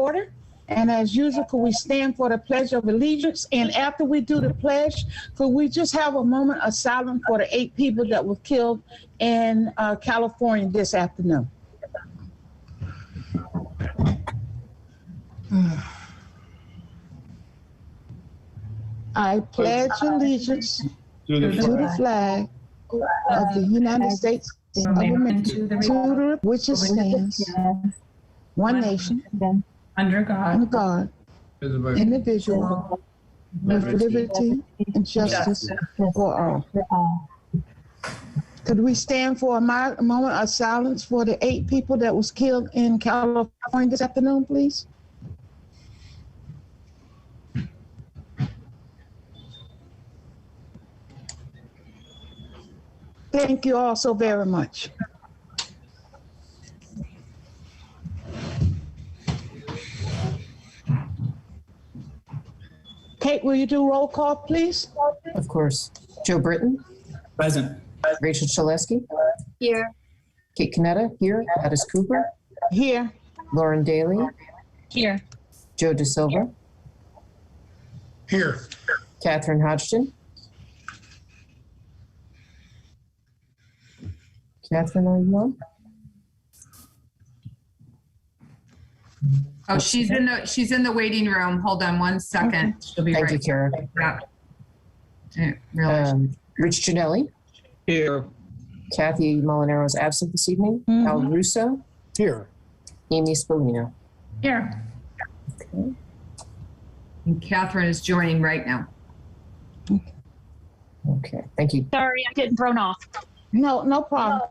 order. And as usual, could we stand for the Pledge of Allegiance? And after we do the pledge, could we just have a moment of silence for the 8 people that were killed in California this afternoon? I pledge allegiance to the flag of the United States of America, to the which it stands, one nation, under God, indivisible, with liberty and justice for all. Could we stand for a moment of silence for the 8 people that was killed in California this afternoon, please? Thank you all so very much. Kate, will you do roll call, please? Of course. Joe Britton. Present. Rachel Chalesky. here. Kate Canetta, here. Addis Cooper. Here. Lauren Daly. Here. Joe DeSilva. Here. Catherine Hodgson. Catherine, are you on? Oh, she's in the waiting room. Hold on one second. She'll be Thank right. you, Kara. Yeah. Really. Rich Janelli. Here. Kathy Molinaro is absent this evening. Al Russo. Here. Amy Spolino. Here. Okay. And Catherine is joining right now. Okay. Thank you. Sorry, I'm getting thrown off. No problem.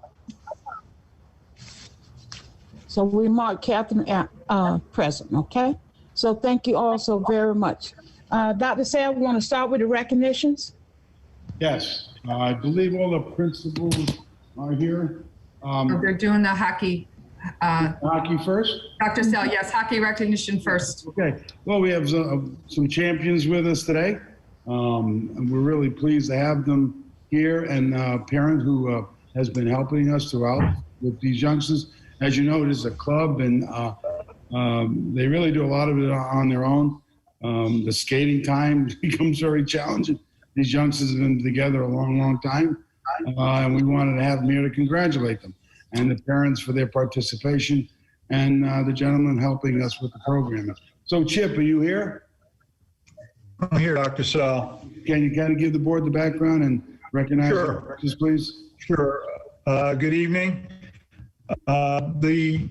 So we mark Catherine present, okay? So thank you all so very much. Dr. Sayre, we want to start with the recognitions. Yes, I believe all the principals are here. They're doing the hockey. Hockey first? Dr. Sayre, yes, hockey recognition first. Okay, well, we have some champions with us today. And we're really pleased to have them here, and a parent who has been helping us throughout with these youngsters. As you know, it is a club, and they really do a lot of it on their own. The skating time becomes very challenging. These youngsters have been together a long, long time, and we wanted to have them here to congratulate them, and the parents for their participation, and the gentleman helping us with the program. So, Chip, are you here? I'm here, Dr. Sal. Can you kind of give the board the background and recognize Sure. the coaches, please? Sure. Good evening. The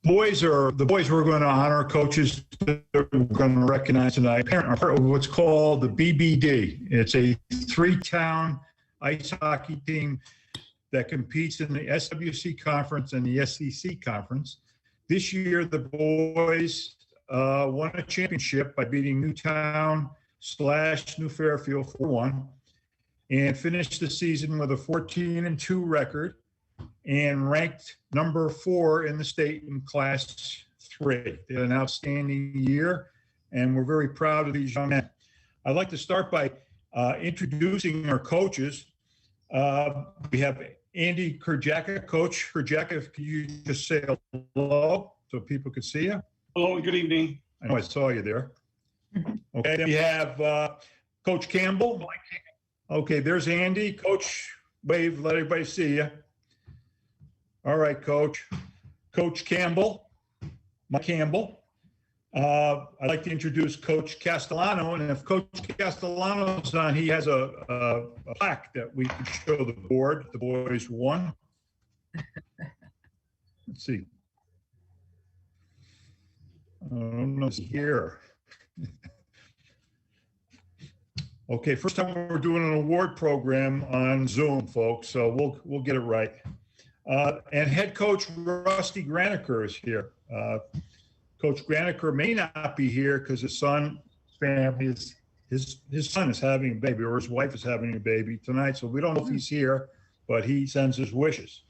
boys we're going to honor, coaches that we're going to recognize tonight, are part of what's called the BBD. It's a 3-town ice hockey team that competes in the SWC conference and the SEC conference. This year, the boys won a championship by beating Newtown/New Fairfield 4-1 and finished the season with a 14-2 record and ranked number 4 in the state in Class 3. They had an outstanding year, and we're very proud of these young men. I'd like to start by introducing our coaches. We have Andy Kurjaka. Coach Kurjaka, could you just say hello so people could see you? Hello, good evening. I know I saw you there. Okay, then we have Coach Campbell. Okay, there's Andy. Coach, wave, let everybody see you. All right, Coach. Coach Campbell, Mike Campbell. I'd like to introduce Coach Castellano, and if Coach Castellano's on, he has a plaque that we can show the board. The boys won. Let's see. I don't know if it's here. Okay, first time we're doing an award program on Zoom, folks, so we'll get it right. And head coach Rusty Graniker is here. Coach Graniker may not be here because his son, his son is having a baby, or his wife is having a baby tonight, so we don't know if he's here, but he sends his wishes.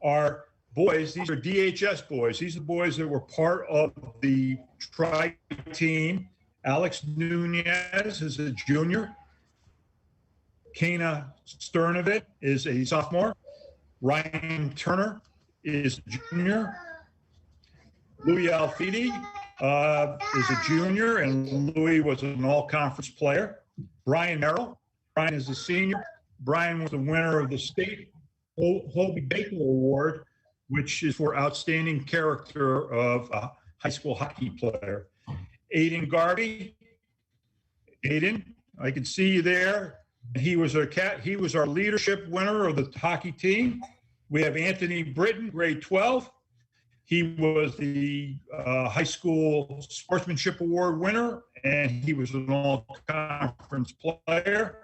Our boys, these are DHS boys. These are the boys that were part of the tri-team. Alex Nunez is a junior. Kana Sternovit is a sophomore. Ryan Turner is a junior. Louis Alfidi is a junior, and Louis was an all-conference player. Brian Merrill. Brian is a senior. Brian was the winner of the state Hobie Baker Award, which is for outstanding character of a high school hockey player. Aiden Garvey. Aiden, I can see you there. He was our leadership winner of the hockey team. We have Anthony Britton, grade 12. He was the high school sportsmanship award winner, and he was an all-conference player.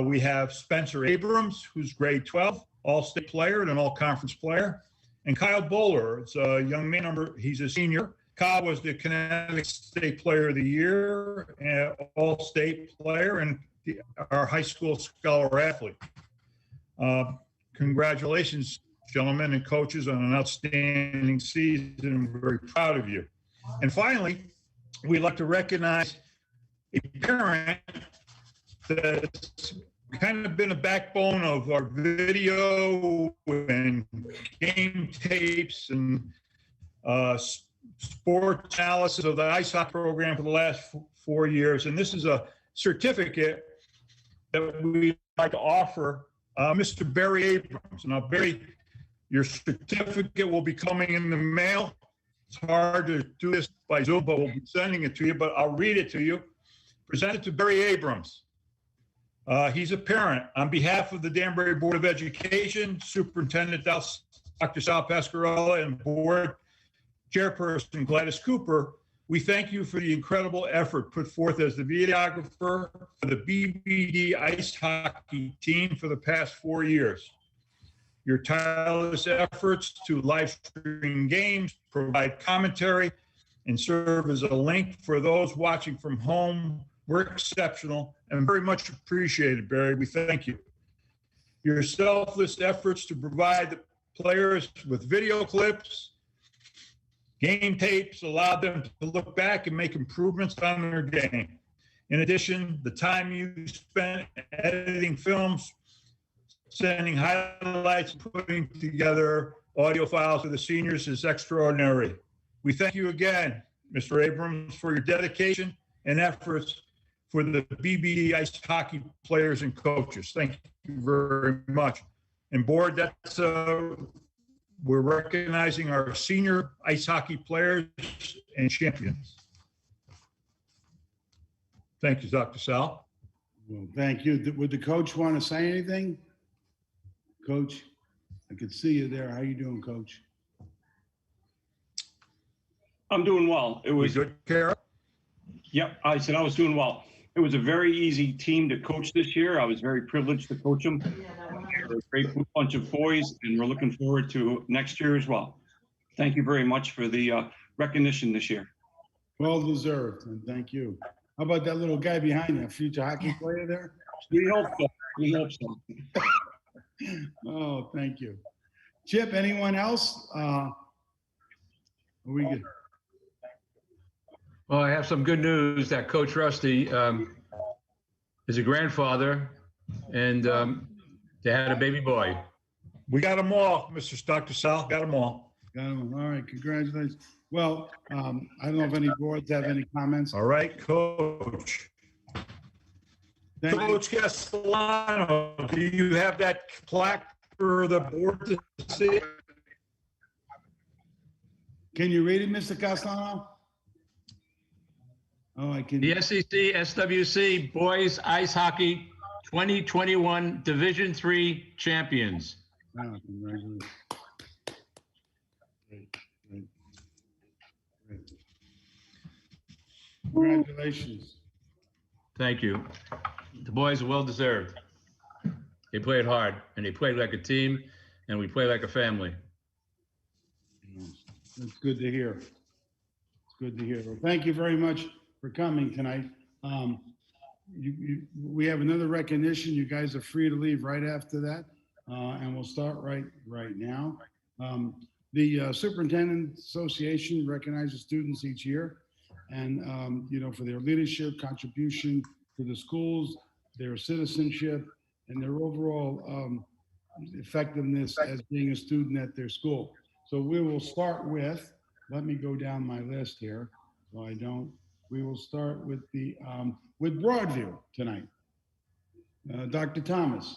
We have Spencer Abrams, who's grade 12, all-state player and an all-conference player. And Kyle Bowler, it's a young man, he's a senior. Kyle was the Connecticut State Player of the Year, and all-state player, and our high school scholar athlete. Congratulations, gentlemen and coaches, on an outstanding season. I'm very proud of you. And finally, we'd like to recognize a parent that's kind of been a backbone of our video and game tapes and sports analysis of the ice hockey program for the last 4 years. And this is a certificate that we'd like to offer Mr. Barry Abrams. Now, Barry, your certificate will be coming in the mail. It's hard to do this by Zoom, but we'll be sending it to you, but I'll read it to you. Present it to Barry Abrams. He's a parent. On behalf of the Danbury Board of Education, Superintendent Dr. Sal Pasquarella, and Board Chairperson Gladys Cooper, we thank you for the incredible effort put forth as the videographer for the BBD ice hockey team for the past 4 years. Your tireless efforts to live stream games, provide commentary, and serve as a link for those watching from home were exceptional and very much appreciated, Barry. We thank you. Your selfless efforts to provide the players with video clips, game tapes allowed them to look back and make improvements on their game. In addition, the time you spent editing films, sending highlights, putting together audio files for the seniors is extraordinary. We thank you again, Mr. Abrams, for your dedication and efforts for the BBD ice hockey players and coaches. Thank you very much. And board, that's we're recognizing our senior ice hockey players and champions. Thank you, Dr. Sal. Well, thank you. Would the coach want to say anything? Coach, I could see you there. How you doing, Coach? I'm doing well. It was good, Kara? Yep, I said I was doing well. It was a very easy team to coach this year. I was very privileged to coach them. They're a great bunch of boys, and we're looking forward to next year as well. Thank you very much for the recognition this year. Well deserved, and thank you. How about that little guy behind you, future hockey player there? We hope so. We hope so. Oh, thank you. Chip, anyone else? Are we good? Well, I have some good news that Coach Rusty is a grandfather, and they had a baby boy. We got them all, Mr. Dr. Sal, got them all. Got him. All right, congratulations. Well, I don't know if any boards have any comments. All right, Coach. Thank you. Coach Castellano, do you have that plaque for the board to see? Can you read it, Mr. Castellano? Oh, I can. The SEC SWC Boys Ice Hockey 2021 Division III champions. Oh, congratulations. Great, great, great. Congratulations. Thank you. The boys are well deserved. They played hard, and they played like a team, and we played like a family. That's good to hear. It's good to hear. Well, thank you very much for coming tonight. We have another recognition. You guys are free to leave right after that, and we'll start right now. The Superintendent Association recognizes students each year, and for their leadership, contribution to the schools, their citizenship, and their overall effectiveness as being a student at their school. So we will start with let me go down my list here so I don't. We will start with with Broadview tonight. Dr. Thomas.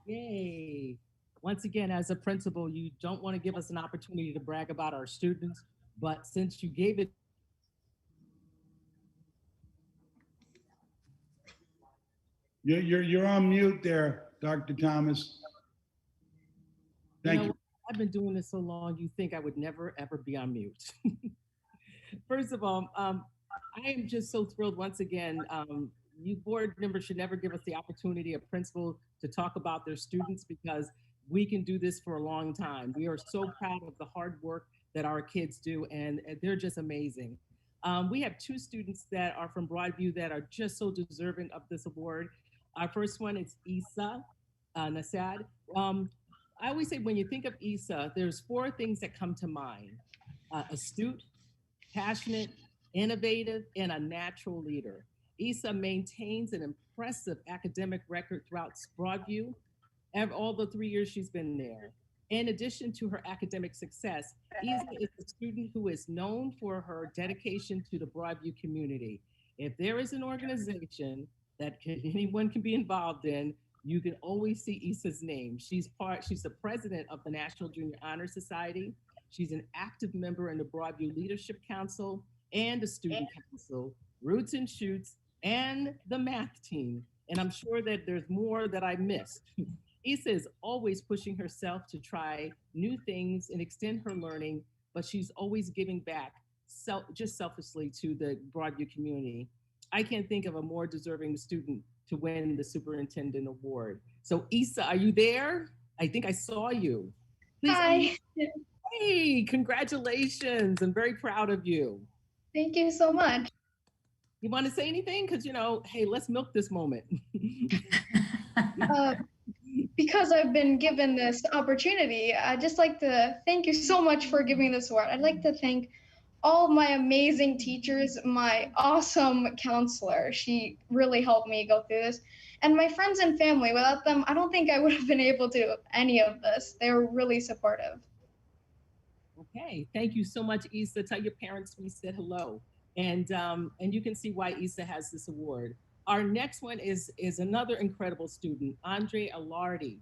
Yay. Once again, as a principal, you don't want to give us an opportunity to brag about our students, but since you gave it. You're on mute there, Dr. Thomas. Thank you. I've been doing this so long, you think I would never, ever be on mute. First of all, I am just so thrilled once again. You board members should never give us the opportunity, a principal, to talk about their students because we can do this for a long time. We are so proud of the hard work that our kids do, and they're just amazing. We have two students that are from Broadview that are just so deserving of this award. Our first one is Isa Nasad. I always say when you think of Isa, there's four things that come to mind: astute, passionate, innovative, and a natural leader. Isa maintains an impressive academic record throughout Broadview, all the 3 years she's been there. In addition to her academic success, Isa is a student who is known for her dedication to the Broadview community. If there is an organization that anyone can be involved in, you can always see Isa's name. She's the president of the National Junior Honor Society. She's an active member in the Broadview Leadership Council and the Student Council, Roots and Shoots, and the math team. And I'm sure that there's more that I missed. Isa is always pushing herself to try new things and extend her learning, but she's always giving back just selflessly to the Broadview community. I can't think of a more deserving student to win the superintendent award. So Isa, are you there? I think I saw you. Please. Hi. Hey, congratulations. I'm very proud of you. Thank you so much. You want to say anything? Because, hey, let's milk this moment. Because I've been given this opportunity, I'd just like to thank you so much for giving this award. I'd like to thank all of my amazing teachers, my awesome counselor. She really helped me go through this. And my friends and family. Without them, I don't think I would have been able to do any of this. They were really supportive. Okay, thank you so much, Isa. Tell your parents we said hello. And you can see why Isa has this award. Our next one is another incredible student, Andre Alardi.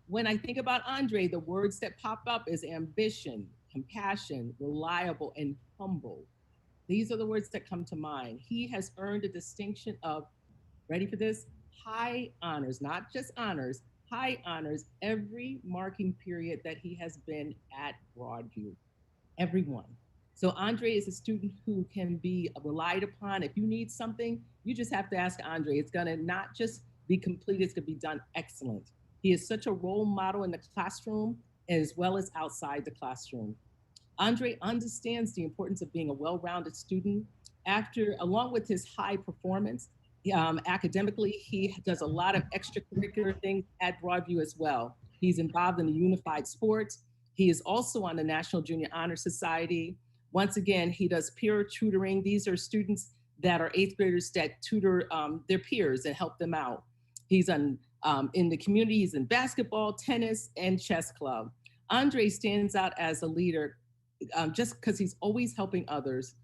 When I think about Andre, the words that pop up is ambition, compassion, reliable, and humble. These are the words that come to mind. He has earned a distinction of, ready for this? High honors, not just honors, high honors every marking period that he has been at Broadview, everyone. So Andre is a student who can be relied upon. If you need something, you just have to ask Andre. It's gonna not just be complete, it's gonna be done excellent. He is such a role model in the classroom as well as outside the classroom. Andre understands the importance of being a well-rounded student. Along with his high performance, academically, he does a lot of extracurricular things at Broadview as well. He's involved in the unified sports. He is also on the National Junior Honor Society. Once again, he does peer tutoring. These are students that are 8th graders that tutor their peers and help them out. He's in the community, he's in basketball, tennis, and chess club. Andre stands out as a leader just because he's always helping others.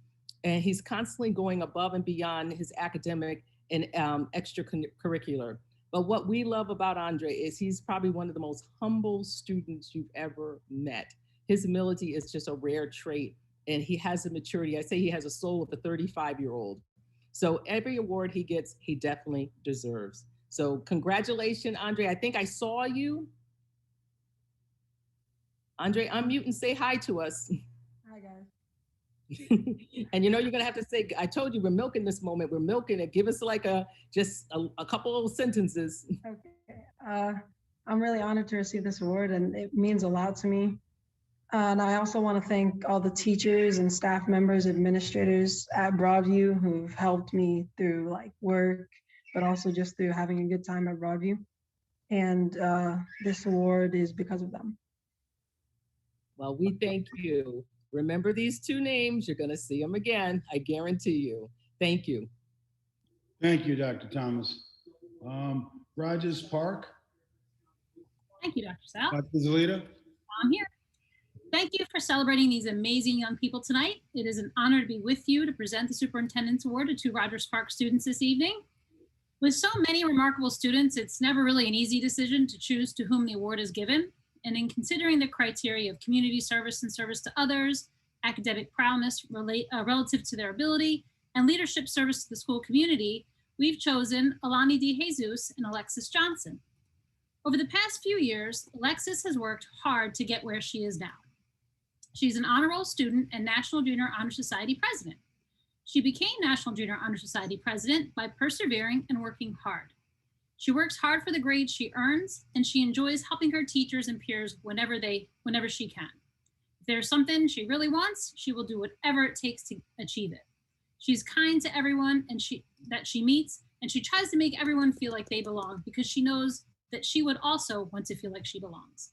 And he's constantly going above and beyond his academic and extracurricular. But what we love about Andre is he's probably one of the most humble students you've ever met. His humility is just a rare trait, and he has the maturity. I say he has a soul of a 35-year-old. So every award he gets, he definitely deserves. So congratulations, Andre. I think I saw you. Andre, unmute and say hi to us. Hi, guys. And you're gonna have to say, I told you we're milking this moment. We're milking it. Give us like just a couple of sentences. Okay. I'm really honored to receive this award, and it means a lot to me. And I also want to thank all the teachers and staff members, administrators at Broadview who've helped me through work, but also just through having a good time at Broadview. And this award is because of them. Well, we thank you. Remember these two names. You're going to see them again. I guarantee you. Thank you. Thank you, Dr. Thomas. Rogers Park. Thank you, Dr. Sal. Dr. Zelita. I'm here. Thank you for celebrating these amazing young people tonight. It is an honor to be with you to present the Superintendent's Award to 2 Rogers Park students this evening. With so many remarkable students, it's never really an easy decision to choose to whom the award is given. And in considering the criteria of community service and service to others, academic prowess relative to their ability, and leadership service to the school community, we've chosen Alani DeJesus and Alexis Johnson. Over the past few years, Alexis has worked hard to get where she is now. She's an honor roll student and National Junior Honor Society president. She became National Junior Honor Society president by persevering and working hard. She works hard for the grades she earns, and she enjoys helping her teachers and peers whenever she can. If there's something she really wants, she will do whatever it takes to achieve it. She's kind to everyone that she meets, and she tries to make everyone feel like they belong because she knows that she would also want to feel like she belongs.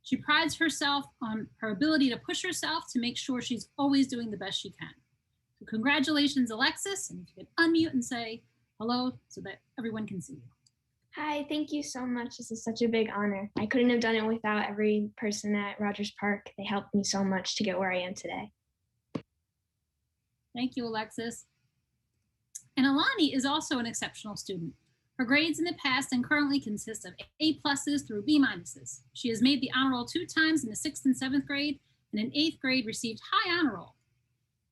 She prides herself on her ability to push herself to make sure she's always doing the best she can. So congratulations, Alexis, and if you could unmute and say hello so that everyone can see you. Hi, thank you so much. This is such a big honor. I couldn't have done it without every person at Rogers Park. They helped me so much to get where I am today. Thank you, Alexis. And Alani is also an exceptional student. Her grades in the past and currently consist of A+ through B-. She has made the honor roll 2 times in the 6th and 7th grade, and in 8th grade received high honor roll.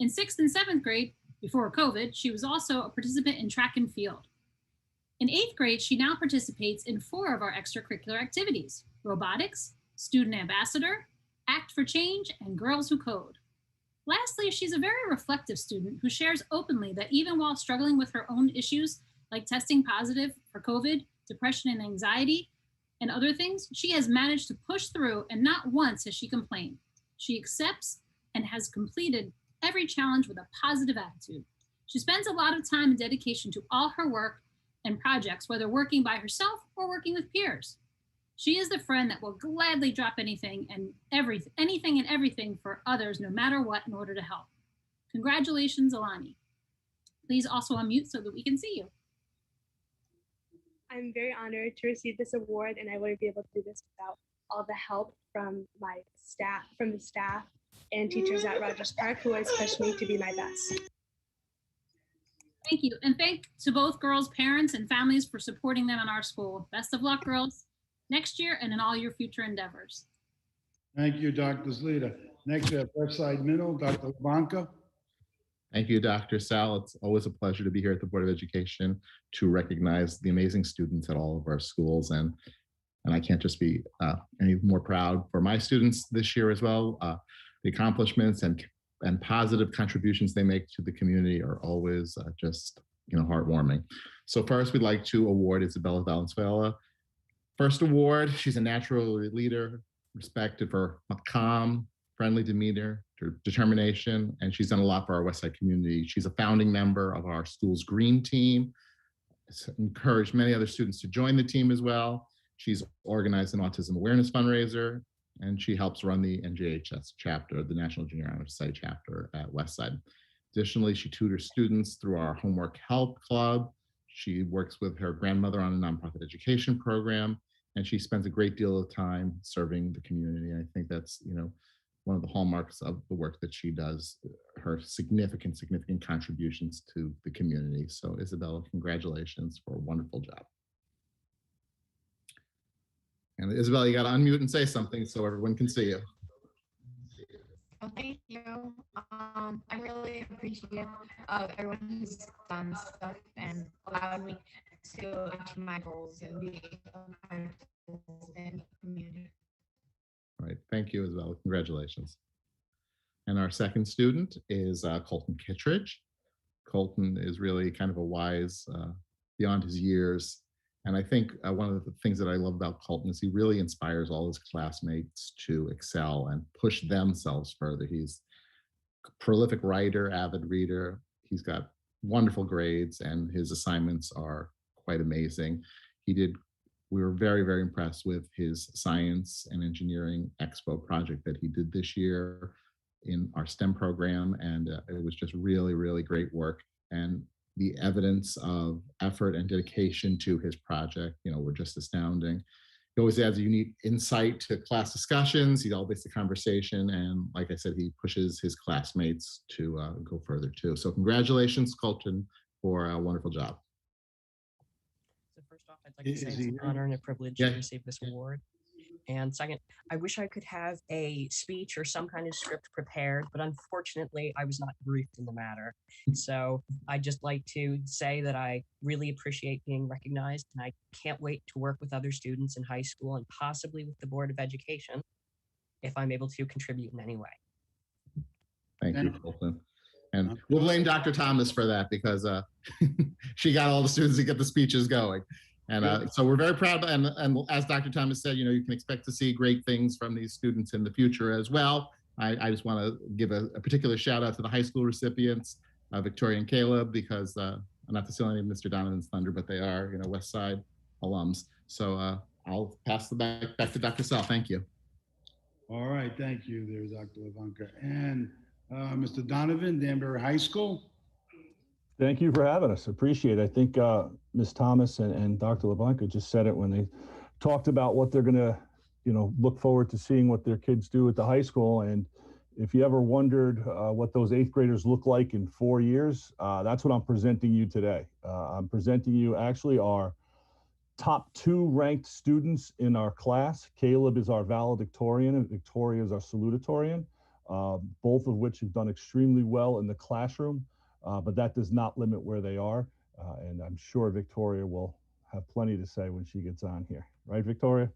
In 6th and 7th grade, before COVID, she was also a participant in track and field. In 8th grade, she now participates in 4 of our extracurricular activities: robotics, student ambassador, Act for Change, and Girls Who Code. Lastly, she's a very reflective student who shares openly that even while struggling with her own issues, like testing positive for COVID, depression and anxiety, and other things, she has managed to push through, and not once has she complained. She accepts and has completed every challenge with a positive attitude. She spends a lot of time and dedication to all her work and projects, whether working by herself or working with peers. She is the friend that will gladly drop anything and everything for others, no matter what, in order to help. Congratulations, Alani. Please also unmute so that we can see you. I'm very honored to receive this award, and I wouldn't be able to do this without all the help from the staff and teachers at Rogers Park, who has pushed me to be my best. Thank you, and thank to both girls' parents and families for supporting them in our school. Best of luck, girls, next year and in all your future endeavors. Thank you, Dr. Zlita. Next, we have Westside Middle, Dr. Labanca. Thank you, Dr. Sal. It's always a pleasure to be here at the Board of Education to recognize the amazing students at all of our schools. And I can't just be any more proud for my students this year as well. The accomplishments and positive contributions they make to the community are always just heartwarming. So first, we'd like to award Isabella Valenzuela. First award, she's a natural leader, respected for a calm, friendly demeanor, determination, and she's done a lot for our Westside community. She's a founding member of our school's Green Team. It's encouraged many other students to join the team as well. She's organized an autism awareness fundraiser, and she helps run the NJHS chapter, the National Junior Honor Society chapter at Westside. Additionally, she tutors students through our Homework Help Club. She works with her grandmother on a nonprofit education program, and she spends a great deal of time serving the community. I think that's, one of the hallmarks of the work that she does, her significant contributions to the community. So Isabella, congratulations for a wonderful job. And Isabella, you got to unmute and say something so everyone can see you. Well, thank you. I'm really appreciative of everyone who's done stuff and allowed me to achieve my goals and be a part of the community. All right, thank you, Isabella. Congratulations. And our second student is Colton Kittredge. Colton is really kind of a wise, beyond his years. And I think one of the things that I love about Colton is he really inspires all his classmates to excel and push themselves further. He's a prolific writer, avid reader. He's got wonderful grades, and his assignments are quite amazing. We were very, very impressed with his science and engineering expo project that he did this year in our STEM program. And it was just really, really great work. And the evidence of effort and dedication to his project, were just astounding. he always adds a unique insight to class discussions. He elevates the conversation. And like I said, he pushes his classmates to go further too. So congratulations, Colton, for a wonderful job. So first off, I'd like to say it's an honor and a privilege to receive this award. And second, I wish I could have a speech or some kind of script prepared, but unfortunately, I was not briefed in the matter. So I'd just like to say that I really appreciate being recognized, and I can't wait to work with other students in high school and possibly with the Board of Education if I'm able to contribute in any way. Thank you, Colton. And we'll blame Dr. Thomas for that because she got all the students to get the speeches going. And so we're very proud. And as Dr. Thomas said, you can expect to see great things from these students in the future as well. I just want to give a particular shout out to the high school recipients, Victoria and Caleb, because not to steal any of Mr. Donovan's thunder, but they are, West Side alums. So I'll pass the back to Dr. Sal. Thank you. All right, thank you there, Dr. Levanka. And Mr. Donovan, Danbury High School. Thank you for having us. Appreciate it. I think Ms. Thomas and Dr. LeBlanca just said it when they talked about what they're going to, look forward to seeing what their kids do at the high school. And if you ever wondered what those 8th graders look like in 4 years, that's what I'm presenting you today. I'm presenting you actually our top 2 ranked students in our class. Caleb is our valedictorian and Victoria is our salutatorian, both of which have done extremely well in the classroom. But that does not limit where they are. And I'm sure Victoria will have plenty to say when she gets on here. Right, Victoria?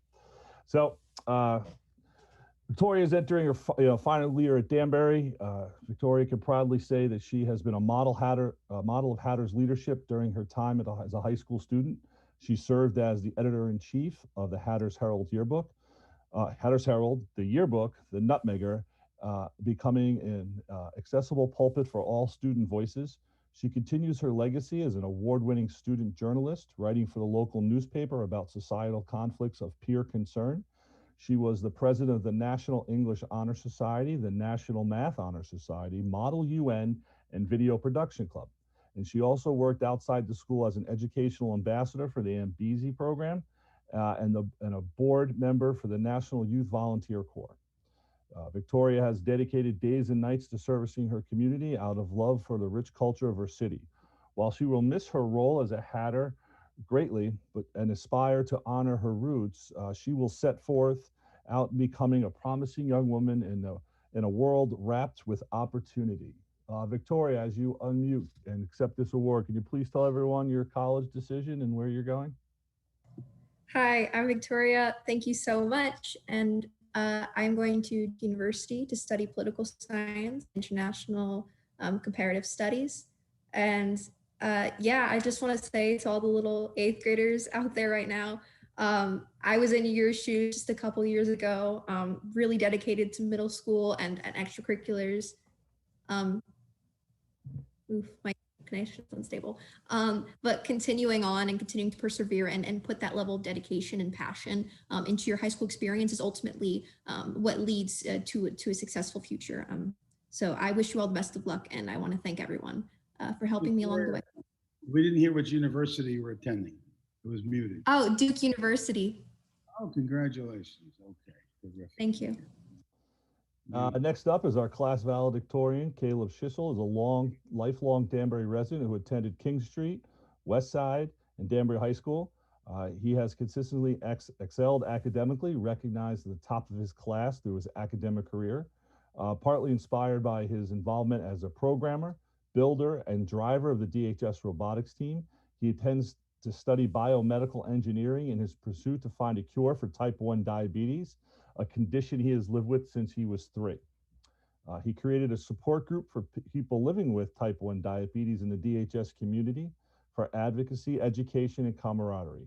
So Victoria is entering her final year at Danbury. Victoria can proudly say that she has been a model of Hatter's leadership during her time as a high school student. She served as the editor-in-chief of the Hatter's Herald yearbook. Hatter's Herald, the yearbook, the nutmegger, becoming an accessible pulpit for all student voices. She continues her legacy as an award-winning student journalist, writing for the local newspaper about societal conflicts of peer concern. She was the president of the National English Honor Society, the National Math Honor Society, Model UN, and Video Production Club. And she also worked outside the school as an educational ambassador for the Ambezi program and a board member for the National Youth Volunteer Corps. Victoria has dedicated days and nights to servicing her community out of love for the rich culture of her city. While she will miss her role as a Hatter greatly and aspire to honor her roots, she will set forth out becoming a promising young woman in a world wrapped with opportunity. Victoria, as you unmute and accept this award, can you please tell everyone your college decision and where you're going? Hi, I'm Victoria. Thank you so much. And I'm going to university to study political science, international comparative studies. And I just want to say to all the little 8th graders out there right now, I was in your shoes just a couple years ago, really dedicated to middle school and extracurriculars. My connection is unstable. But continuing on and continuing to persevere and put that level of dedication and passion into your high school experience is ultimately what leads to a successful future. So I wish you all the best of luck, and I want to thank everyone for helping me along the way. We didn't hear which university you were attending. It was muted. Oh, Duke University. Oh, congratulations. Okay. Terrific. Thank you. Next up is our class valedictorian. Caleb Schissel is a lifelong Danbury resident who attended King Street, West Side, and Danbury High School. He has consistently excelled academically, recognized at the top of his class through his academic career, partly inspired by his involvement as a programmer, builder, and driver of the DHS robotics team. He intends to study biomedical engineering in his pursuit to find a cure for type 1 diabetes, a condition he has lived with since he was 3. He created a support group for people living with type 1 diabetes in the DHS community for advocacy, education, and camaraderie.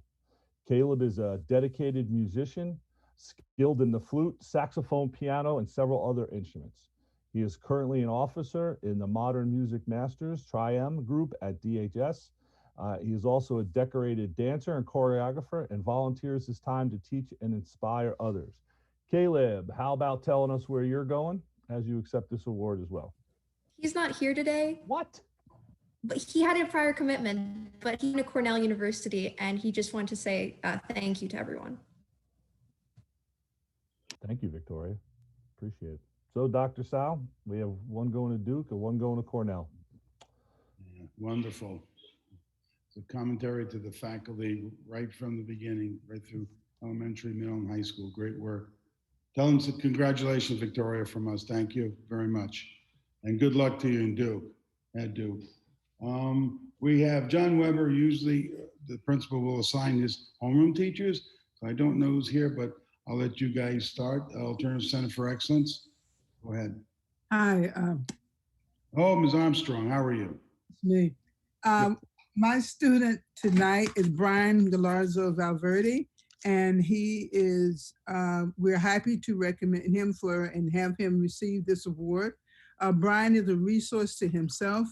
Caleb is a dedicated musician, skilled in the flute, saxophone, piano, and several other instruments. He is currently an officer in the Modern Music Masters Tri-M group at DHS. He is also a decorated dancer and choreographer and volunteers his time to teach and inspire others. Caleb, how about telling us where you're going as you accept this award as well? He's not here today. What? But he had a prior commitment, but he's in Cornell University, and he just wanted to say thank you to everyone. Thank you, Victoria. Appreciate it. So, Dr. Sal, we have one going to Duke and one going to Cornell. Yeah, wonderful. It's a commentary to the faculty right from the beginning, right through elementary, middle, and high school. Great work. Tell them congratulations, Victoria, from us. Thank you very much. And good luck to you in Duke, at Duke. We have John Weber. Usually the principal will assign his homeroom teachers. So I don't know who's here, but I'll let you guys start. Alternative Center for Excellence. Go ahead. Hi, Oh, Ms. Armstrong, how are you? it's me. My student tonight is Brian Galarzo Valverde, and he is, we're happy to recommend him for and have him receive this award. Brian is a resource to himself,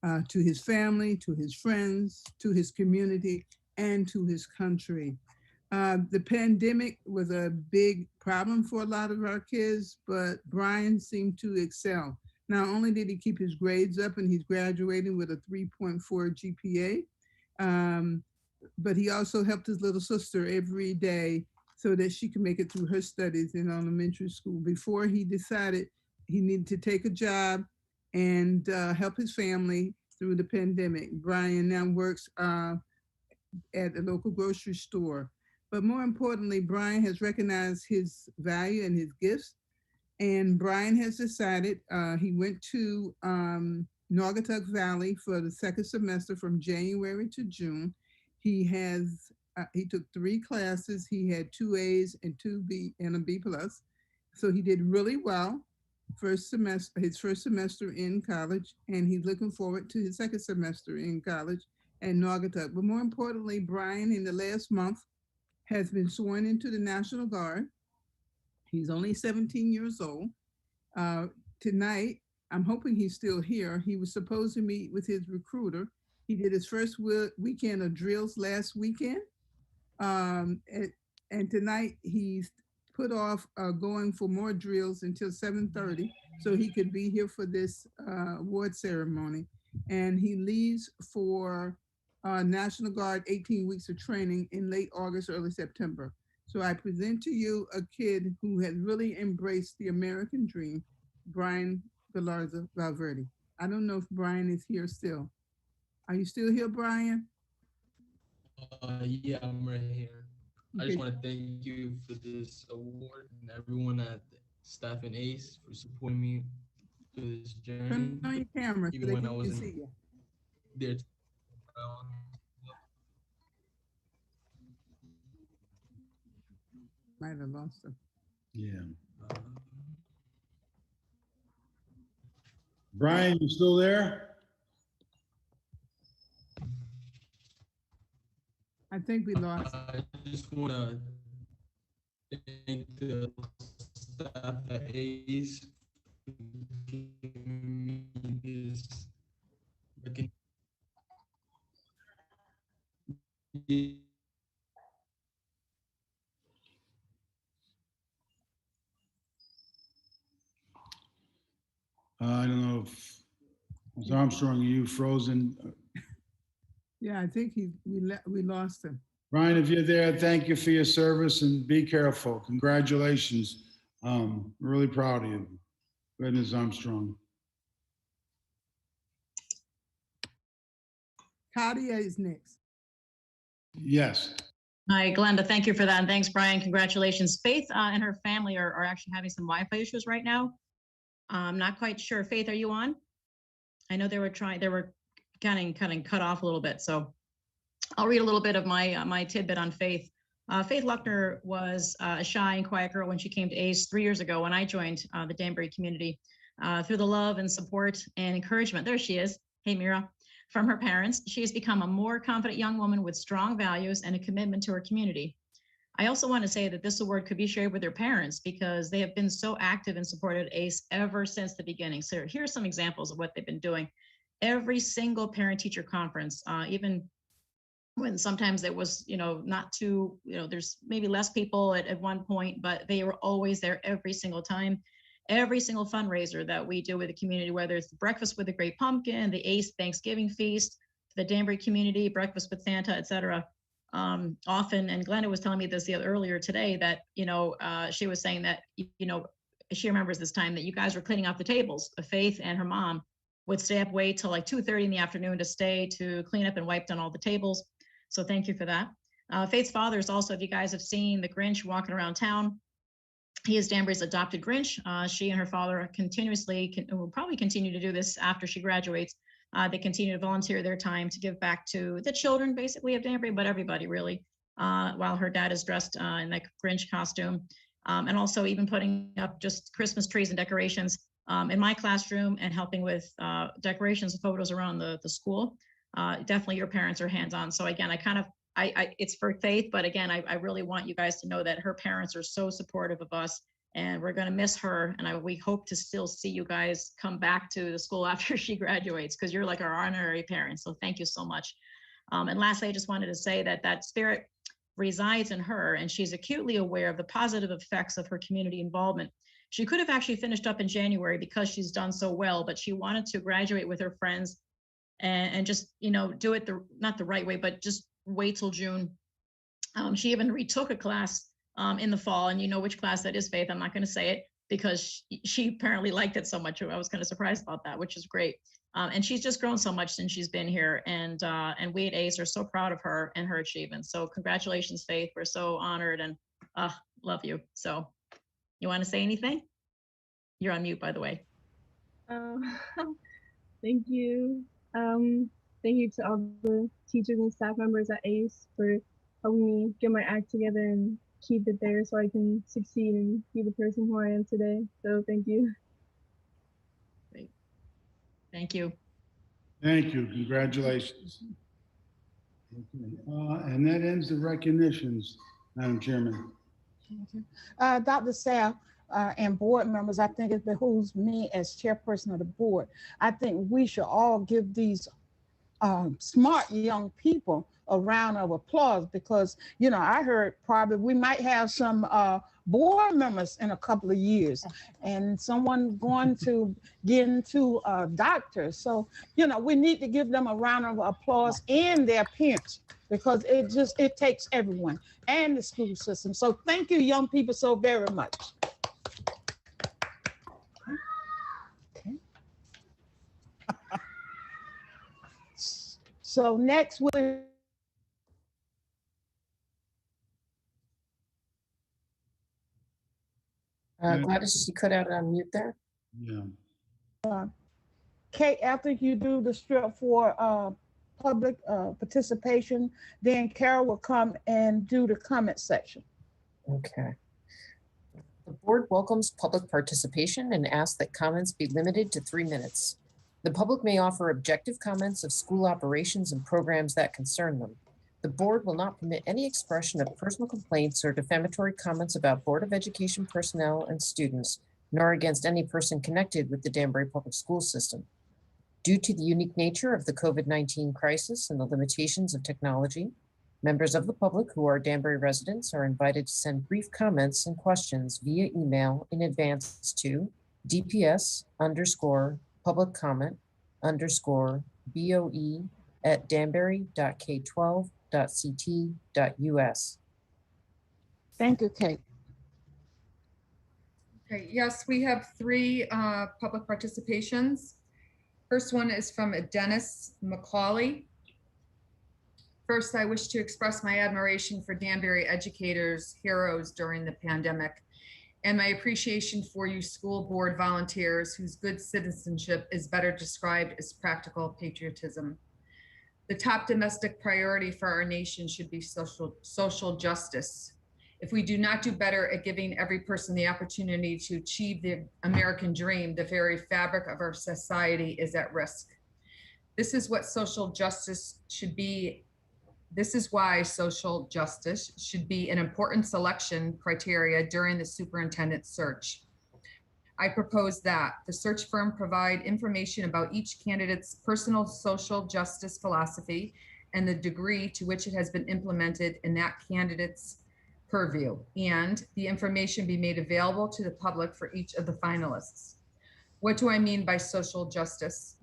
to his family, to his friends, to his community, and to his country. The pandemic was a big problem for a lot of our kids, but Brian seemed to excel. Not only did he keep his grades up and he's graduating with a 3.4 GPA, but he also helped his little sister every day so that she could make it through her studies in elementary school before he decided he needed to take a job and help his family through the pandemic. Brian now works at a local grocery store. But more importantly, Brian has recognized his value and his gifts. And Brian has decided, he went to Naugatuck Valley for the second semester from January to June. He took 3 classes. He had 2 A's and 2 B and a B+. So he did really well his first semester in college, and he's looking forward to his second semester in college at Naugatuck. But more importantly, Brian in the last month has been sworn into the National Guard. He's only 17 years old. Tonight, I'm hoping he's still here. He was supposed to meet with his recruiter. He did his first weekend of drills last weekend. And tonight he's put off going for more drills until 7:30 so he could be here for this award ceremony. And he leaves for National Guard 18 weeks of training in late August, early September. So I present to you a kid who has really embraced the American dream, Brian Galarza Valverde. I don't know if Brian is here still. Are you still here, Brian? Yeah, I'm right here. I just Okay. want to thank you for this award and everyone at Staff and ACE for supporting me through this journey. Turn on your camera so Even they when I can wasn't see you. there. Might have lost him. Yeah. Brian, you still there? I think we lost. I just want to thank the staff at ACE for giving me this recognition. I don't know if Ms. Armstrong, are you frozen? Yeah, I think we lost him. Brian, if you're there, thank you for your service and be careful. Congratulations. We're really proud of you. Go ahead, Ms. Armstrong. Kadia is next. Yes. Hi, Glenda. Thank you for that. And thanks, Brian. Congratulations. Faith and her family are actually having some Wi-Fi issues right now. I'm not quite sure. Faith, are you on? I know they were getting cut off a little bit. So I'll read a little bit of my tidbit on Faith. Faith Luckner was a shy and quiet girl when she came to ACE 3 years ago when I joined the Danbury community. Through the love and support and encouragement, there she is. Hey, Mira. From her parents, she has become a more confident young woman with strong values and a commitment to her community. I also want to say that this award could be shared with their parents because they have been so active and supported ACE ever since the beginning. So here's some examples of what they've been doing. Every single parent-teacher conference, even when sometimes it was, not too, there's maybe less people at one point, but they were always there every single time. Every single fundraiser that we do with the community, whether it's the Breakfast with the Great Pumpkin, the ACE Thanksgiving Feast, the Danbury Community, Breakfast with Santa, et cetera. often, and Glenda was telling me this earlier today, that, she was saying that, she remembers this time that you guys were cleaning off the tables. Faith and her mom would stay up, wait till like 2:30 in the afternoon to stay to clean up and wipe down all the tables. So thank you for that. Faith's father is also, if you guys have seen the Grinch walking around town, he is Danbury's adopted Grinch. She and her father continuously will probably continue to do this after she graduates. They continue to volunteer their time to give back to the children, basically, of Danbury, but everybody really, while her dad is dressed in that Grinch costume. And also even putting up just Christmas trees and decorations in my classroom, and helping with decorations and photos around the school. Definitely your parents are hands-on. So again, it's for Faith, but again, I really want you guys to know that her parents are so supportive of us, and we're going to miss her. And we hope to still see you guys come back to the school after she graduates, because you're like our honorary parents. So thank you so much. And lastly, I just wanted to say that spirit resides in her, and she's acutely aware of the positive effects of her community involvement. She could have actually finished up in January because she's done so well, but she wanted to graduate with her friends and just, do it not the right way, but just wait till June. She even retook a class in the fall, and you know which class that is, Faith. I'm not going to say it because she apparently liked it so much. I was kind of surprised about that, which is great. And she's just grown so much since she's been here, and we at ACE are so proud of her and her achievements. So congratulations, Faith. We're so honored, and love you. So you want to say anything? You're on mute, by the way. Thank you. Thank you to all the teachers and staff members at ACE for helping me get my act together and keep it there so I can succeed and be the person who I am today. So thank you. Great. Thank you. Thank you. Congratulations. Okay. And that ends the recognitions, Madam Chairman. Dr. Sal and board members, I think it behooves me as chairperson of the board. I think we should all give these smart young people a round of applause, because, I heard probably we might have some board members in a couple of years, and someone going to get into doctors. So, we need to give them a round of applause, and their parents, because it takes everyone and the school system. So thank you, young people, so very much. Okay. So next we'll Gladys, she cut out on mute there. Yeah. Kate, after you do the strip for public participation, then Carol will come and do the comment section. Okay. The board welcomes public participation and asks that comments be limited to 3 minutes. The public may offer objective comments of school operations and programs that concern them. The board will not permit any expression of personal complaints or defamatory comments about Board of Education personnel and students, nor against any person connected with the Danbury Public School System. Due to the unique nature of the COVID-19 crisis and the limitations of technology, members of the public who are Danbury residents are invited to send brief comments and questions via email in advance to dps_public_boe@danbury.k12.ct.us. Thank you, Kate. Okay, yes, we have 3 public participations. First one is from Dennis McCauley. First, I wish to express my admiration for Danbury educators, heroes during the pandemic, and my appreciation for you school board volunteers whose good citizenship is better described as practical patriotism. The top domestic priority for our nation should be social justice. If we do not do better at giving every person the opportunity to achieve the American dream, the very fabric of our society is at risk. This is what social justice should be. This is why social justice should be an important selection criteria during the superintendent search. I propose that the search firm provide information about each candidate's personal social justice philosophy and the degree to which it has been implemented in that candidate's purview, and the information be made available to the public for each of the finalists. What do I mean by social justice?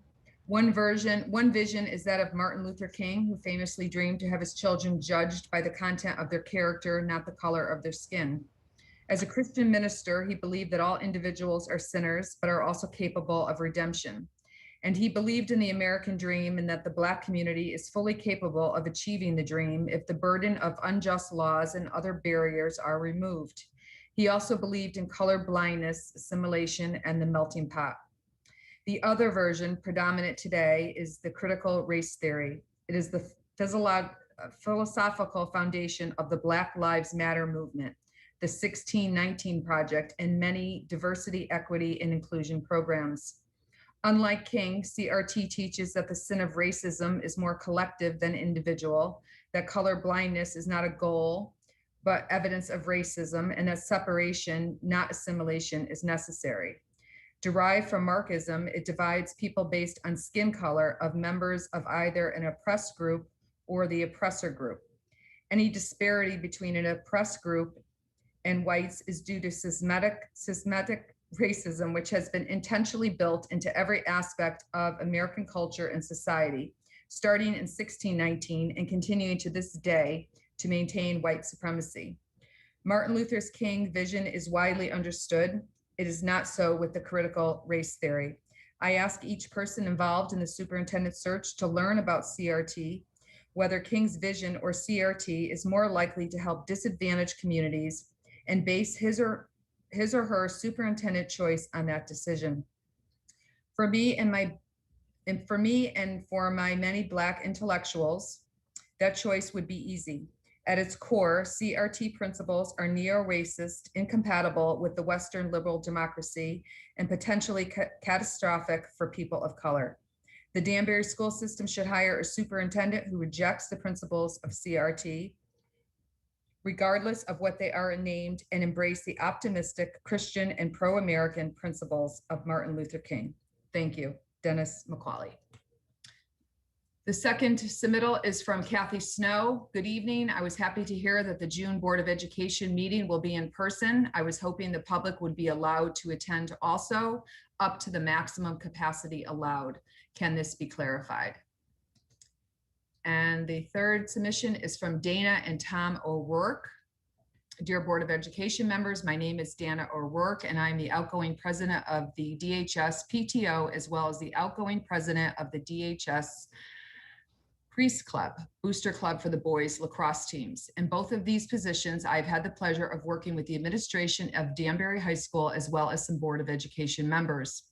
One vision is that of Martin Luther King, who famously dreamed to have his children judged by the content of their character, not the color of their skin. As a Christian minister, he believed that all individuals are sinners, but are also capable of redemption. And he believed in the American dream and that the Black community is fully capable of achieving the dream if the burden of unjust laws and other barriers are removed. He also believed in color blindness, assimilation, and the melting pot. The other version predominant today is the critical race theory. It is the philosophical foundation of the Black Lives Matter movement, the 1619 Project, and many diversity, equity, and inclusion programs. Unlike King, CRT teaches that the sin of racism is more collective than individual, that color blindness is not a goal, but evidence of racism, and that separation, not assimilation, is necessary. Derived from Marxism, it divides people based on skin color of members of either an oppressed group or the oppressor group. Any disparity between an oppressed group and whites is due to systematic racism, which has been intentionally built into every aspect of American culture and society, starting in 1619 and continuing to this day to maintain white supremacy. Martin Luther King's vision is widely understood. It is not so with the critical race theory. I ask each person involved in the superintendent search to learn about CRT, whether King's vision or CRT is more likely to help disadvantaged communities, and base his or her superintendent choice on that decision. For me and for my many Black intellectuals, that choice would be easy. At its core, CRT principles are neo-racist, incompatible with the Western liberal democracy, and potentially catastrophic for people of color. The Danbury school system should hire a superintendent who rejects the principles of CRT, regardless of what they are named, and embrace the optimistic, Christian, and pro-American principles of Martin Luther King. Thank you, Dennis McCauley. The second submittal is from Kathy Snow. Good evening. I was happy to hear that the June Board of Education meeting will be in person. I was hoping the public would be allowed to attend also, up to the maximum capacity allowed. Can this be clarified? And the third submission is from Dana and Tom O'Rourke. Dear Board of Education members, my name is Dana O'Rourke, and I'm the outgoing president of the DHS PTO, as well as the outgoing president of the DHS Priest Club, Booster Club for the boys lacrosse teams. In both of these positions, I've had the pleasure of working with the administration of Danbury High School, as well as some Board of Education members.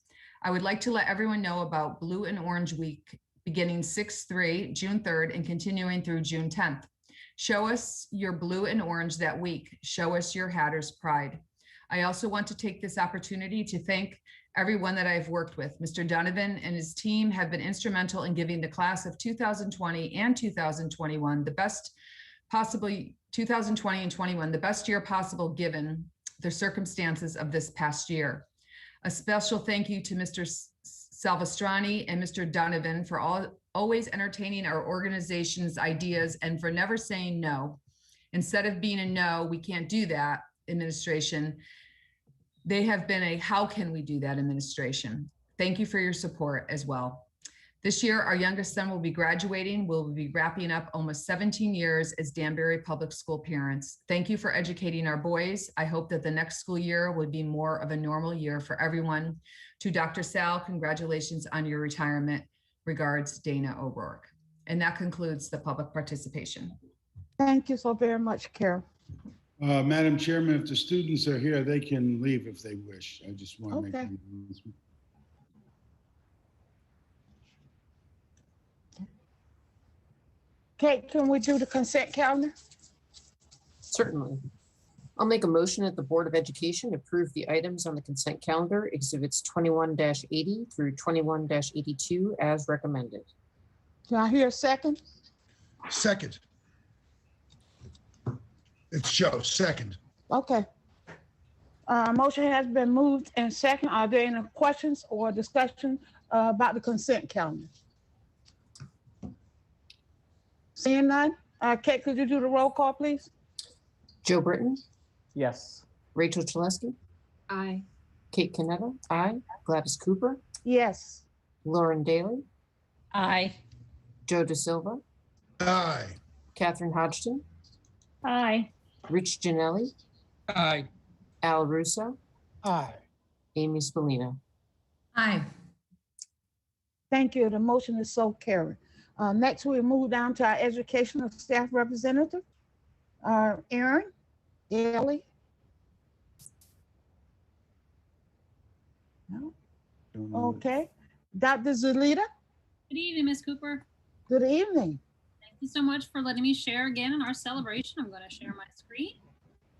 I would like to let everyone know about Blue and Orange Week, beginning 6/3, June 3rd, and continuing through June 10th. Show us your blue and orange that week. Show us your Hatters pride. I also want to take this opportunity to thank everyone that I've worked with. Mr. Donovan and his team have been instrumental in giving the class of 2020 and 2021 the best possible, 2020 and 21, the best year possible given the circumstances of this past year. A special thank you to Mr. Salvastrani and Mr. Donovan for always entertaining our organization's ideas and for never saying no. Instead of being a no, we can't do that administration, they have been a how can we do that administration. Thank you for your support as well. This year, our youngest son will be graduating. We'll be wrapping up almost 17 years as Danbury Public School parents. Thank you for educating our boys. I hope that the next school year will be more of a normal year for everyone. To Dr. Sal, congratulations on your retirement. Regards, Dana O'Rourke. And that concludes the public participation. Thank you so very much, Carol. Madam Chairman, if the students are here, they can leave if they wish. I just want to make an announcement. Kate, can we do the consent calendar? Certainly. I'll make a motion that the Board of Education approve the items on the consent calendar, exhibits 21-80 through 21-82 as recommended. Can I hear a second? Second. It's Joe, second. Okay. Motion has been moved and second. Are there any questions or discussion about the consent calendar? Seeing none, Kate, could you do the roll call, please? Joe Britton? Yes. Rachel Chalesky? Aye. Kate Canetta? Aye. Gladys Cooper? Yes. Lauren Daly? Aye. Joe De Silva, Aye. Catherine Hodgson, Aye. Rich Janelli, Aye. Al Russo, Aye. Amy Spallina. Aye. Thank you. The motion is so carried. Next, we move down to our educational staff representative. Aaron, Ellie. No? Okay. Dr. Zulita, Good evening, Ms. Cooper. good evening. Thank you so much for letting me share again in our celebration. I'm going to share my screen.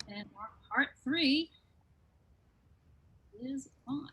And our part 3 is on.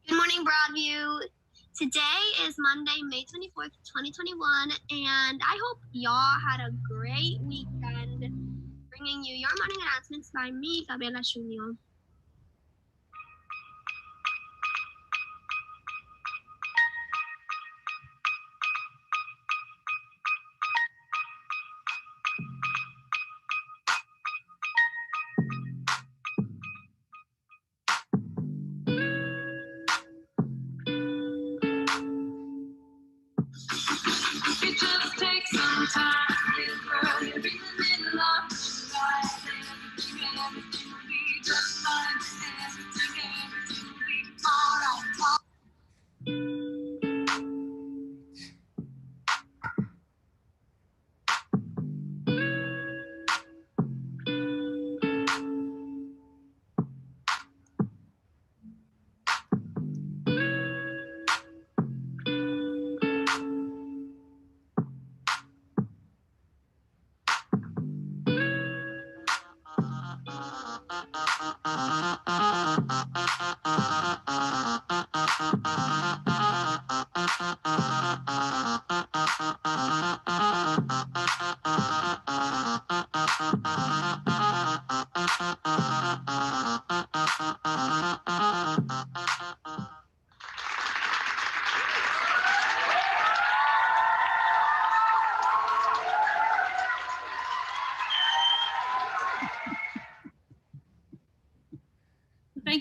Good morning, Broadview. Today is Monday, May 24th, 2021, and I hope y'all had a great weekend. Bringing you your morning announcements by me, Gabriela Junio. It just takes some time in this world. You're in the middle of the life, and everything will be just fine.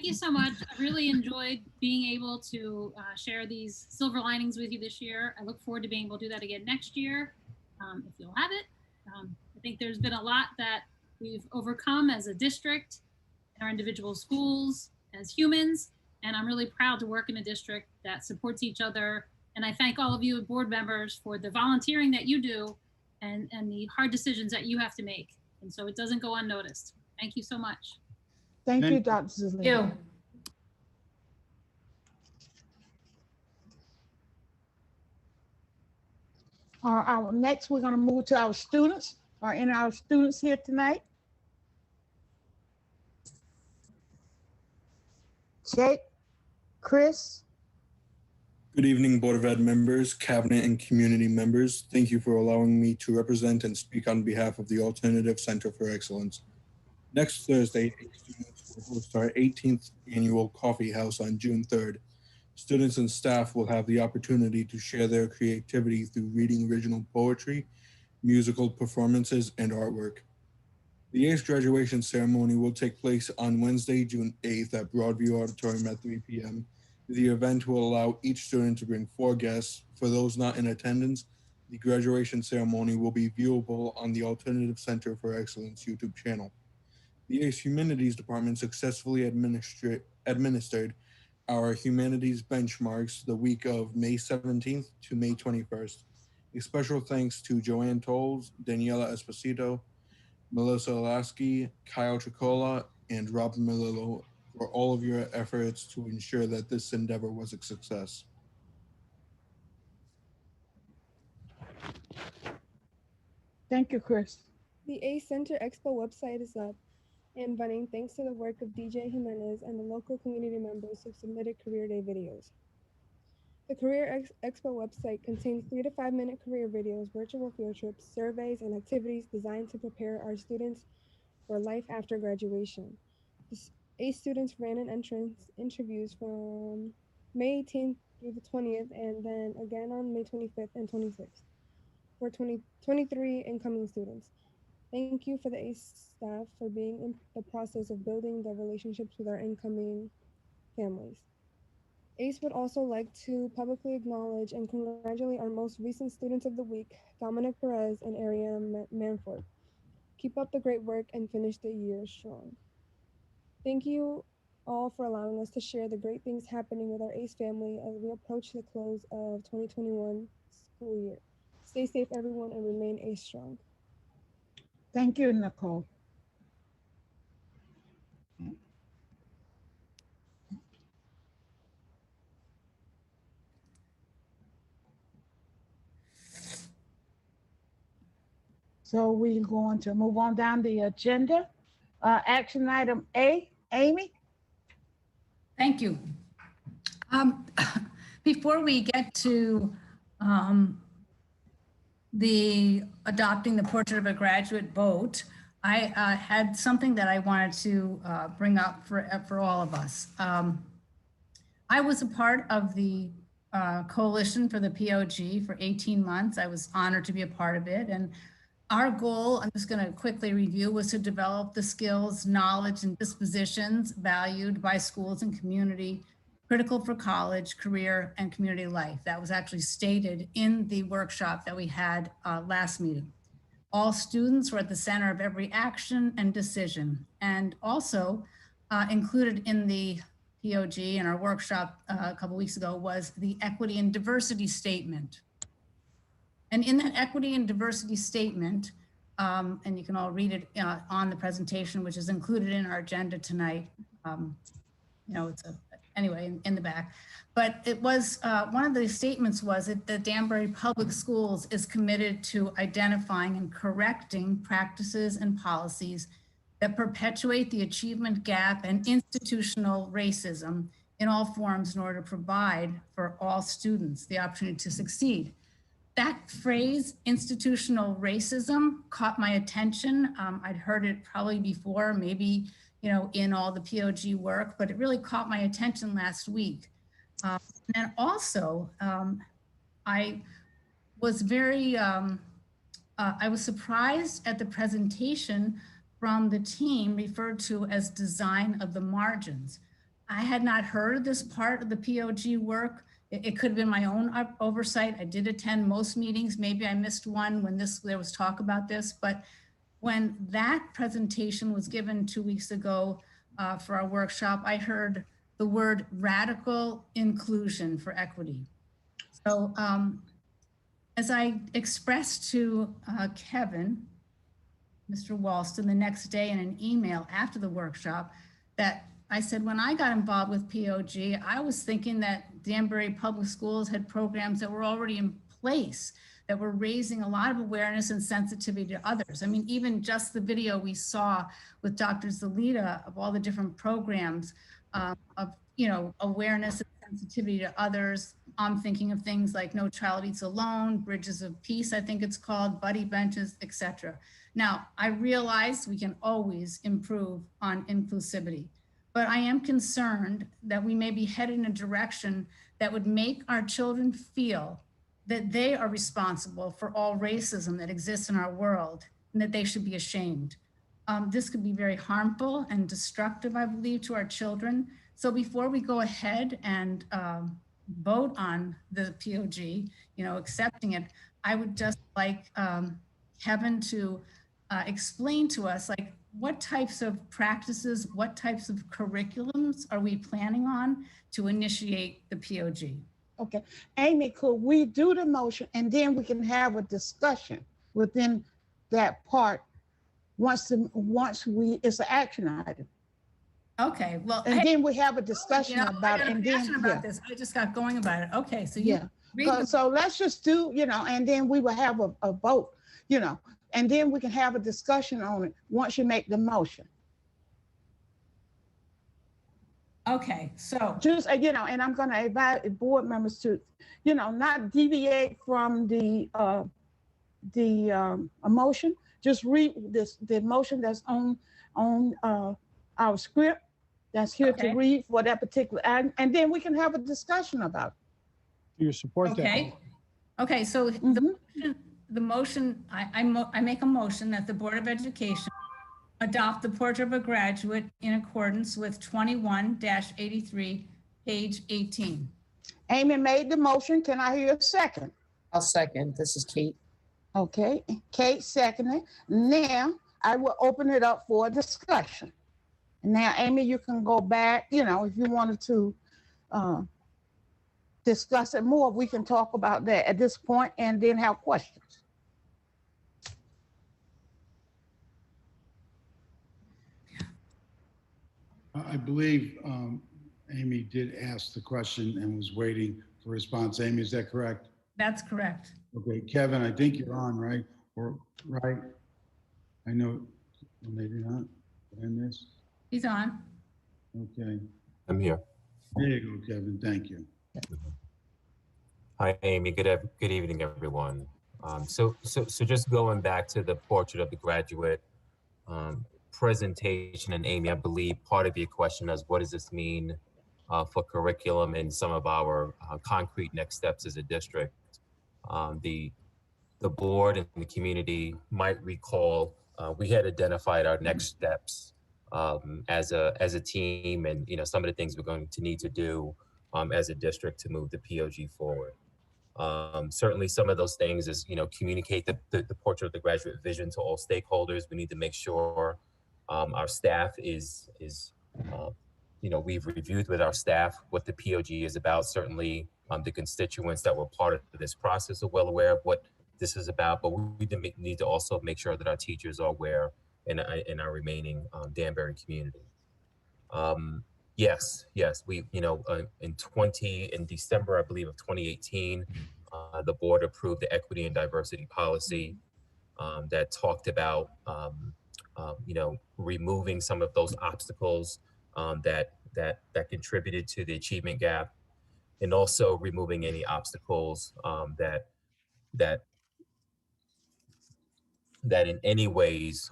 Thank you so much. I really enjoyed being able to share these silver linings with you this year. I look forward to being able to do that again next year, if you'll have it. I think there's been a lot that we've overcome as a district, in our individual schools, as humans, and I'm really proud to work in a district that supports each other. And I thank all of you board members for the volunteering that you do and the hard decisions that you have to make. And so it doesn't go unnoticed. Thank you so much. Thank you, Dr. Zalina. Next, we're going to move to our students. Are any of our students here tonight? Jake, Chris. Good evening, Board of Ed members, cabinet and community members. Thank you for allowing me to represent and speak on behalf of the Alternative Center for Excellence. Next Thursday, students will host our 18th annual coffee house on June 3rd. Students and staff will have the opportunity to share their creativity through reading original poetry, musical performances, and artwork. The ACE graduation ceremony will take place on Wednesday, June 8th at Broadview Auditorium at 3 p.m. The event will allow each student to bring 4 guests. For those not in attendance, the graduation ceremony will be viewable on the Alternative Center for Excellence YouTube channel. The ACE Humanities Department successfully administered our humanities benchmarks the week of May 17th to May 21st. A special thanks to Joanne Tolles, Daniela Esposito, Melissa Lasky, Kyle Tricola, and Rob Melillo for all of your efforts to ensure that this endeavor was a success. Thank you, Chris. The ACE Center Expo website is up and running thanks to the work of DJ Jimenez and the local community members who submitted Career Day videos. The Career Expo website contains 3 to 5 minute career videos, virtual field trips, surveys, and activities designed to prepare our students for life after graduation. ACE students ran an entrance interviews from May 18th through the 20th, and then again on May 25th and 26th for 23 incoming students. Thank you for the ACE staff for being in the process of building the relationships with our incoming families. ACE would also like to publicly acknowledge and congratulate our most recent students of the week, Dominic Perez and Ariane Manford. Keep up the great work and finish the year strong. Thank you all for allowing us to share the great things happening with our ACE family as we approach the close of 2021 school year. Stay safe, everyone, and remain ACE strong. Thank you, Nicole. So we're going to move on down the agenda. Action item A, Amy. Thank you. Before we get to the adopting the portrait of a graduate vote, I had something that I wanted to bring up for all of us. I was a part of the coalition for the POG for 18 months. I was honored to be a part of it. And our goal, I'm just going to quickly review, was to develop the skills, knowledge, and dispositions valued by schools and community, critical for college, career, and community life. That was actually stated in the workshop that we had last meeting. All students were at the center of every action and decision. And also included in the POG in our workshop a couple weeks ago was the equity and diversity statement. And in that equity and diversity statement, and you can all read it on the presentation, which is included in our agenda tonight. It's anyway, in the back. But it was, one of the statements was that the Danbury Public Schools is committed to identifying and correcting practices and policies that perpetuate the achievement gap and institutional racism in all forms in order to provide for all students the opportunity to succeed. That phrase, institutional racism, caught my attention. I'd heard it probably before, maybe, in all the POG work, but it really caught my attention last week. And also, I was very, I was surprised at the presentation from the team referred to as design of the margins. I had not heard of this part of the POG work. It could have been my own oversight. I did attend most meetings. Maybe I missed one when there was talk about this, but when that presentation was given 2 weeks ago for our workshop, I heard the word radical inclusion for equity. So as I expressed to Kevin, Mr. Walston, the next day in an email after the workshop, that I said, when I got involved with POG, I was thinking that Danbury Public Schools had programs that were already in place that were raising a lot of awareness and sensitivity to others. I mean, even just the video we saw with Dr. Zalita of all the different programs of, you know, awareness and sensitivity to others. I'm thinking of things like No Child Eats Alone, Bridges of Peace, I think it's called, Buddy Benches, etc. Now, I realize we can always improve on inclusivity, but I am concerned that we may be headed in a direction that would make our children feel that they are responsible for all racism that exists in our world and that they should be ashamed. This could be very harmful and destructive, I believe, to our children. So before we go ahead and vote on the POG, you know, accepting it, I would just like Kevin to explain to us, like, what types of practices, what types of curriculums are we planning on to initiate the POG? Okay, Amy, could we do the motion and then we can have a discussion within that part once it's an action item. Okay, well, and then we have a discussion you know, about it. And then about this. I just got going about it. Okay, so so let's just do, you know, and then we will have a vote, you know, and then we can have a discussion on it once you make the motion. Okay, so just, you know, and I'm going to invite board members to, you know, not deviate from the motion. Just read the motion that's on our script that's here to read for that particular item, and then we can have a discussion about it. Your support. Okay. Okay, so the motion, I make a motion that the Board of Education adopt the Portrait of a Graduate in accordance with 21-83, page 18. Amy made the motion. Can I hear a second? I'll second. This is Kate. Okay, Kate seconded. Now I will open it up for discussion. Now, Amy, you can go back, you know, if you wanted to discuss it more, we can talk about that at this point and then have questions. I believe Amy did ask the question and was waiting for a response. Amy, is that correct? That's correct. Okay, Kevin, I think you're on, right? Or right? I know, maybe not. And this? He's on. Okay. I'm here. There you go, Kevin. Thank you. Hi, Amy. Good evening, everyone. So just going back to the Portrait of the Graduate presentation, and Amy, I believe part of your question is what does this mean for curriculum and some of our concrete next steps as a district. The board and the community might recall we had identified our next steps as a team, and you know, some of the things we're going to need to do as a district to move the POG forward. Certainly some of those things is, you know, communicate the Portrait of the Graduate vision to all stakeholders. We need to make sure our staff is you know, we've reviewed with our staff what the POG is about. Certainly the constituents that were part of this process are well aware of what this is about, but we need to also make sure that our teachers are aware in our remaining Danbury community. Yes, we, you know, in December, I believe, of 2018, the board approved the equity and diversity policy that talked about, you know, removing some of those obstacles that contributed to the achievement gap, and also removing any obstacles that in any ways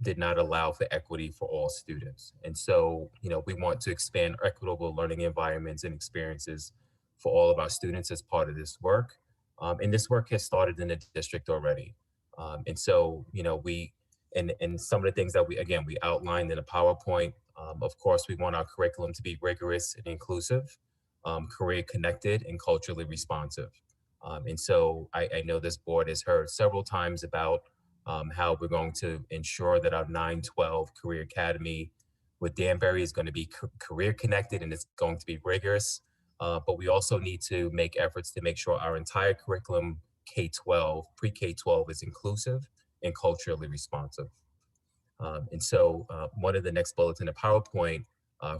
did not allow for equity for all students. And so, you know, we want to expand equitable learning environments and experiences for all of our students as part of this work. And this work has started in the district already. And so, you know, and some of the things that we outlined in a PowerPoint Of course, we want our curriculum to be rigorous and inclusive, career connected, and culturally responsive. And so I know this board has heard several times about how we're going to ensure that our 9-12 Career Academy with Danbury is going to be career connected and it's going to be rigorous. But we also need to make efforts to make sure our entire curriculum, K-12, pre-K-12, is inclusive and culturally responsive. And so one of the next bullets in the PowerPoint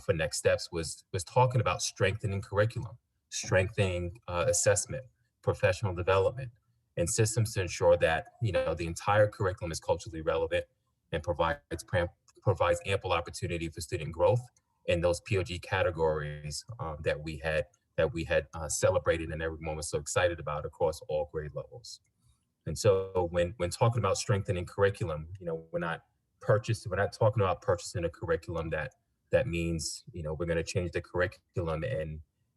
for next steps was talking about strengthening curriculum, strengthening assessment, professional development, and systems to ensure that the entire curriculum is culturally relevant and provides ample opportunity for student growth in those POG categories that we had celebrated and everyone was so excited about across all grade levels. And so when talking about strengthening curriculum, we're not talking about purchasing a curriculum that means we're going to change the curriculum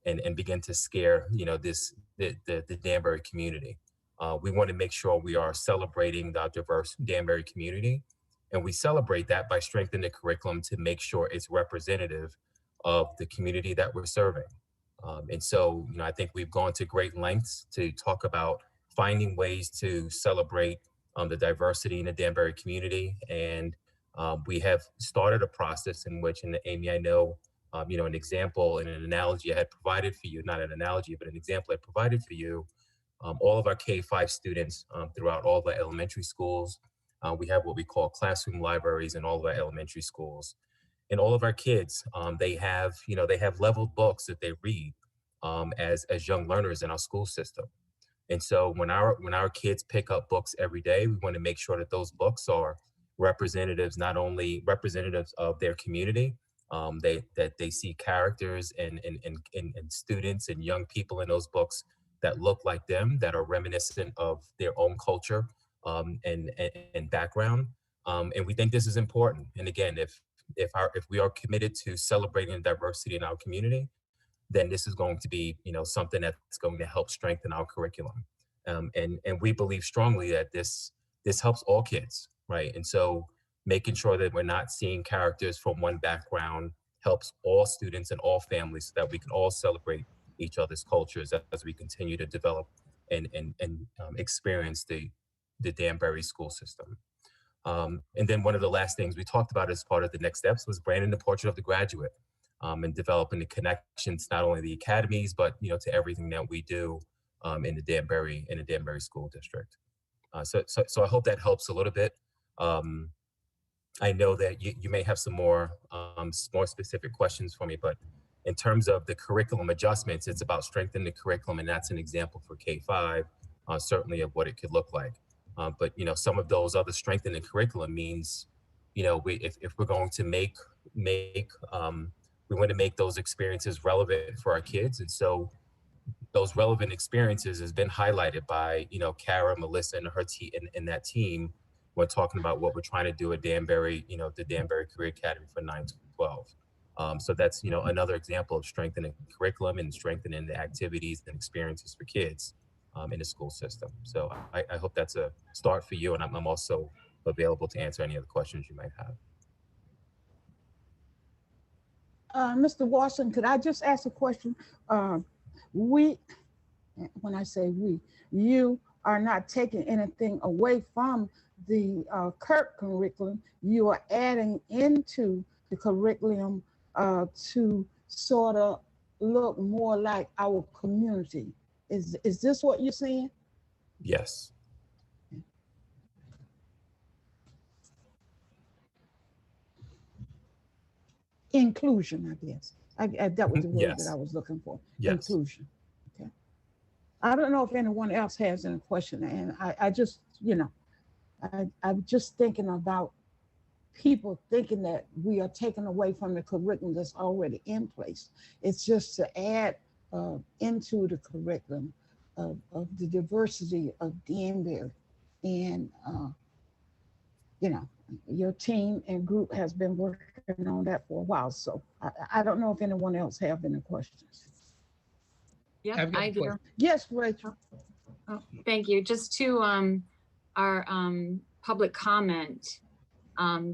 and begin to scare the Danbury community. We want to make sure we are celebrating the diverse Danbury community, and we celebrate that by strengthening the curriculum to make sure it's representative of the community that we're serving. And so I think we've gone to great lengths to talk about finding ways to celebrate the diversity in the Danbury community. And we have started a process in which, and Amy, I know, an example and an analogy I had provided for you, not an analogy, but an example I provided for you, all of our K-5 students throughout all of our elementary schools, we have what we call classroom libraries in all of our elementary schools. And all of our kids, they have leveled books that they read as young learners in our school system. And so when our kids pick up books every day, we want to make sure that those books are not only representatives of their community, that they see characters and students and young people in those books that look like them, that are reminiscent of their own culture and background. And we think this is important. And again, if we are committed to celebrating diversity in our community, then this is going to be, something that's going to help strengthen our curriculum. And we believe strongly that this helps all kids, right? And so making sure that we're not seeing characters from one background helps all students and all families so that we can all celebrate each other's cultures as we continue to develop and experience the Danbury school system. And then one of the last things we talked about as part of the next steps was branding the portrait of the graduate. And developing the connections, not only the academies, but to everything that we do in the Danbury School District. So I hope that helps a little bit. I know that you may have some more specific questions for me, but in terms of the curriculum adjustments, it's about strengthening the curriculum, and that's an example for K-5, certainly of what it could look like. But some of those other strengthening curriculum means, if we're going to we want to make those experiences relevant for our kids. And so those relevant experiences has been highlighted by, Kara, Melissa, and her team and that team when talking about what we're trying to do at Danbury, the Danbury Career Academy for 9-12. So that's, another example of strengthening curriculum and strengthening the activities and experiences for kids in the school system. So I hope that's a start for you. And I'm also available to answer any other questions you might have. Mr. Watson, could I just ask a question? When I say we, you are not taking anything away from the Kirk curriculum. You are adding into the curriculum to sort of look more like our community. Is this what you're saying? Yes. Inclusion, I guess. That was the word Yes. that I was looking for. Yes. Inclusion. Okay. I don't know if anyone else has any question, and I just, I'm just thinking about people thinking that we are taking away from the curriculum that's already in place. It's just to add into the curriculum of the diversity of Danbury. And, your team and group has been working on that for a while. So I don't know if anyone else have any questions. Yeah, I do. Yes, Rachel. Oh, thank you. Just to our public comment,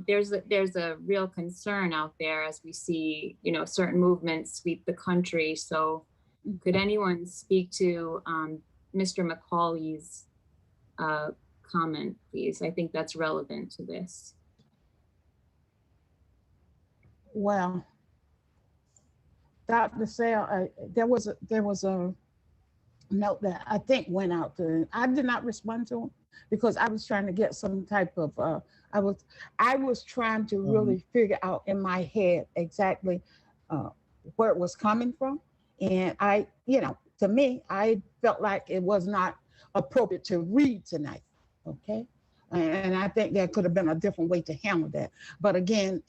there's a real concern out there as we see, certain movements sweep the country. So could anyone speak to Mr. Macaulay's comment, please? I think that's relevant to this. Well, Dr. Sale, there was a note that I think went out to him. I did not respond to him because I was trying to get some type of I was trying to really figure out in my head exactly where it was coming from. And to me, I felt like it was not appropriate to read tonight. Okay. And I think there could have been a different way to handle that. But again,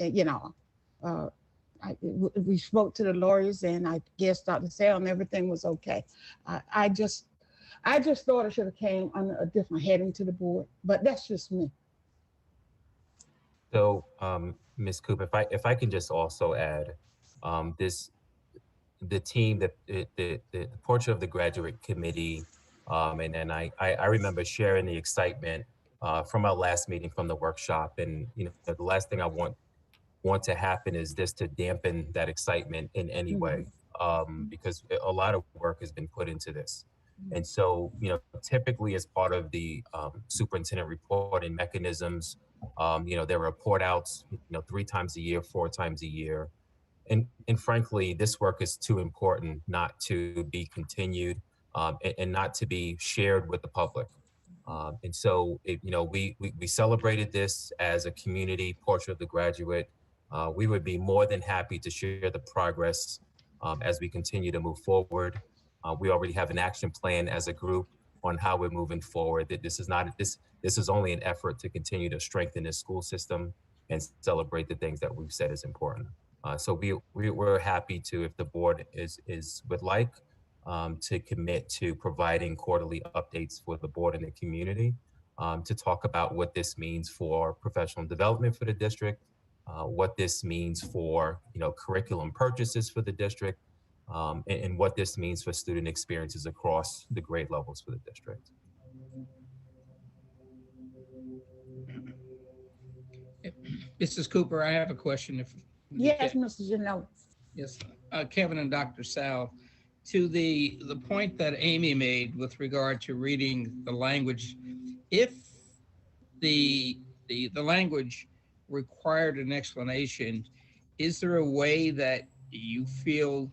we spoke to the lawyers, and I guess Dr. Sale and everything was okay. I just thought it should have came under a different heading to the board, but that's just me. So, Ms. Cooper, if I can just also add, the team, the portrait of the graduate committee, and then I remember sharing the excitement from our last meeting from the workshop, and the last thing I want to happen is this to dampen that excitement in any way, because a lot of work has been put into this. And so, typically as part of the superintendent reporting mechanisms, there are report outs, 3 times a year, 4 times a year. And frankly, this work is too important not to be continued and not to be shared with the public. And so, we celebrated this as a community portrait of the graduate. We would be more than happy to share the progress as we continue to move forward. We already have an action plan as a group on how we're moving forward. That this is only an effort to continue to strengthen the school system and celebrate the things that we've said is important. So we're happy to, if the board would like, to commit to providing quarterly updates for the board and the community to talk about what this means for professional development for the district, what this means for curriculum purchases for the district, and what this means for student experiences across the grade levels for the district. Mrs. Cooper, I have a question. Yes, Mr. Janelle. Yes, Kevin and Dr. Sal, to the point that Amy made with regard to reading the language, if the language required an explanation, is there a way that you feel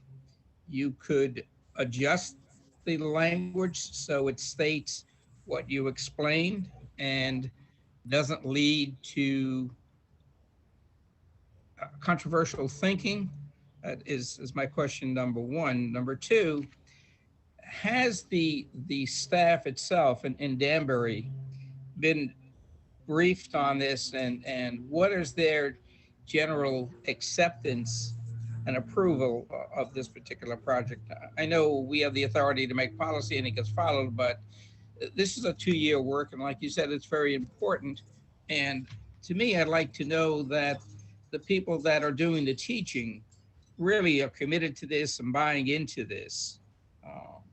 you could adjust the language so it states what you explained and doesn't lead to controversial thinking? That is my question, number one. Number two, has the staff itself in Danbury been briefed on this, and what is their general acceptance and approval of this particular project? I know we have the authority to make policy and it gets followed, but this is a 2-year work, and like you said, it's very important. And to me, I'd like to know that the people that are doing the teaching really are committed to this and buying into this.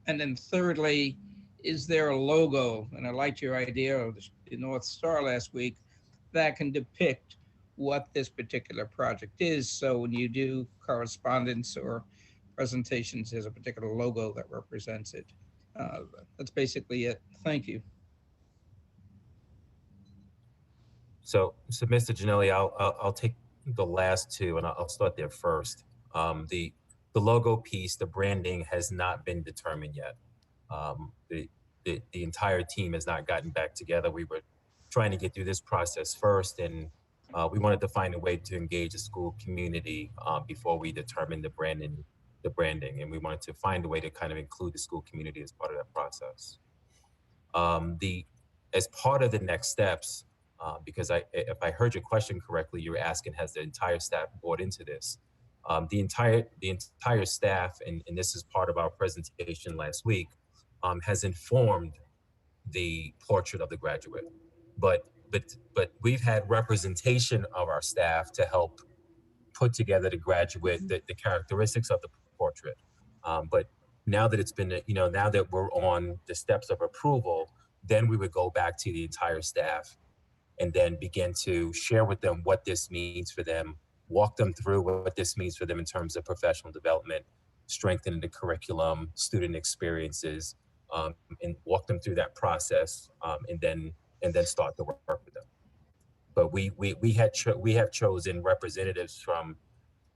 And then thirdly, is there a logo, and I liked your idea of the North Star last week, that can depict what this particular project is, so when you do correspondence or presentations, there's a particular logo that represents it. That's basically it. Thank you. So Mr. Janelli, I'll take the last two, and I'll start there first. The logo piece, the branding has not been determined yet. The entire team has not gotten back together. We were trying to get through this process first, and we wanted to find a way to engage the school community before we determined the branding, and we wanted to find a way to kind of include the school community as part of that process. As part of the next steps, because if I heard your question correctly, you were asking, has the entire staff bought into this? The entire staff, and this is part of our presentation last week, has informed the portrait of the graduate, but we've had representation of our staff to help put together the graduate, the characteristics of the portrait. But now that it's been, now that we're on the steps of approval, then we would go back to the entire staff and then begin to share with them what this means for them, walk them through what this means for them in terms of professional development, strengthening the curriculum, student experiences, and walk them through that process, and then start to work with them. But we have chosen representatives from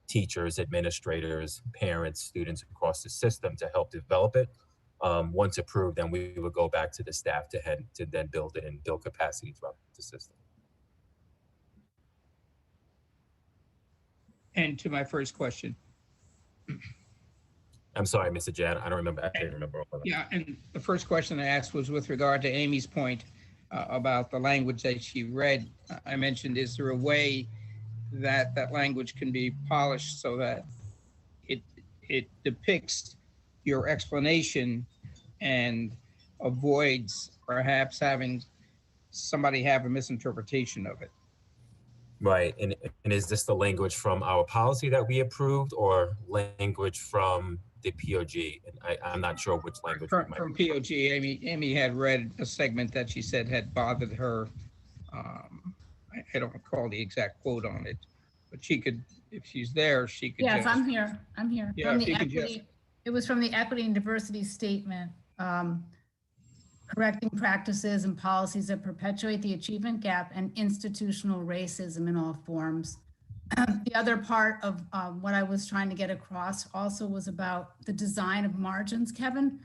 teachers, administrators, parents, students across the system to help develop it. Once approved, then we would go back to the staff to then build it and build capacity throughout the system. And to my first question. I'm sorry, Mr. Jan, I don't remember. I can't remember. Yeah, and the first question I asked was with regard to Amy's point about the language that she read. I mentioned, is there a way that that language can be polished so that it depicts your explanation and avoids perhaps having somebody have a misinterpretation of it? Right, and is this the language from our policy that we approved or language from the POG? And I'm not sure which language. From POG, Amy had read a segment that she said had bothered her. I don't recall the exact quote on it, but she could, if she's there, she could. Yes, I'm here. Yeah, From the equity, it was from the equity and diversity statement. Correcting practices and policies that perpetuate the achievement gap and institutional racism in all forms. The other part of what I was trying to get across also was about the design of margins, Kevin.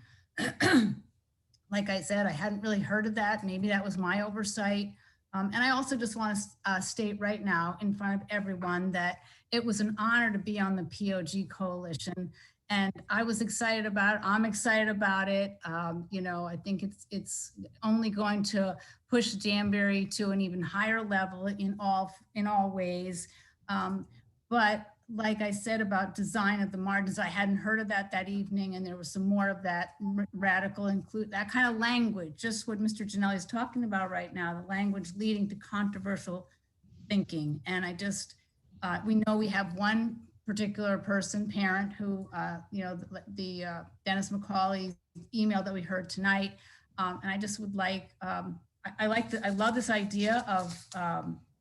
Like I said, I hadn't really heard of that. Maybe that was my oversight. And I also just want to state right now in front of everyone that it was an honor to be on the POG coalition. And I was excited about it. I'm excited about it. You know, I think it's only going to push Danbury to an even higher level in all ways. But like I said about design of the margins, I hadn't heard of that evening, and there was some more of that radical include that kind of language, just what Mr. Giannelli is talking about right now, the language leading to controversial thinking. And I just, we know we have one particular person, parent, who, you know, the Dennis McCauley email that we heard tonight. And I just would like, I love this idea of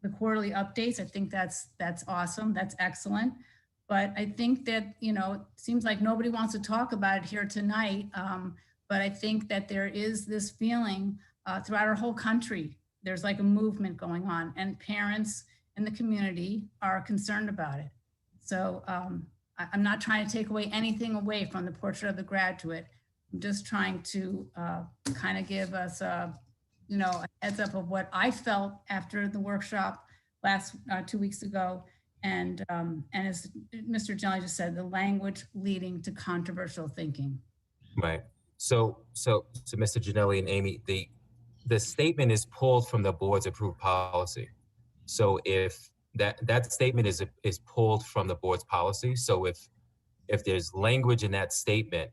the quarterly updates. I think that's awesome. That's excellent. But I think that, you know, it seems like nobody wants to talk about it here tonight. But I think that there is this feeling throughout our whole country. There's like a movement going on, and parents and the community are concerned about it. So I'm not trying to take anything away from the portrait of the graduate. I'm just trying to kind of give us you know, a heads up of what I felt after the workshop last 2 weeks ago. And as Mr. Giannelli just said, the language leading to controversial thinking. Right. So Mr. Giannelli and Amy, the statement is pulled from the board's approved policy. So if that statement is pulled from the board's policy. So if there's language in that statement,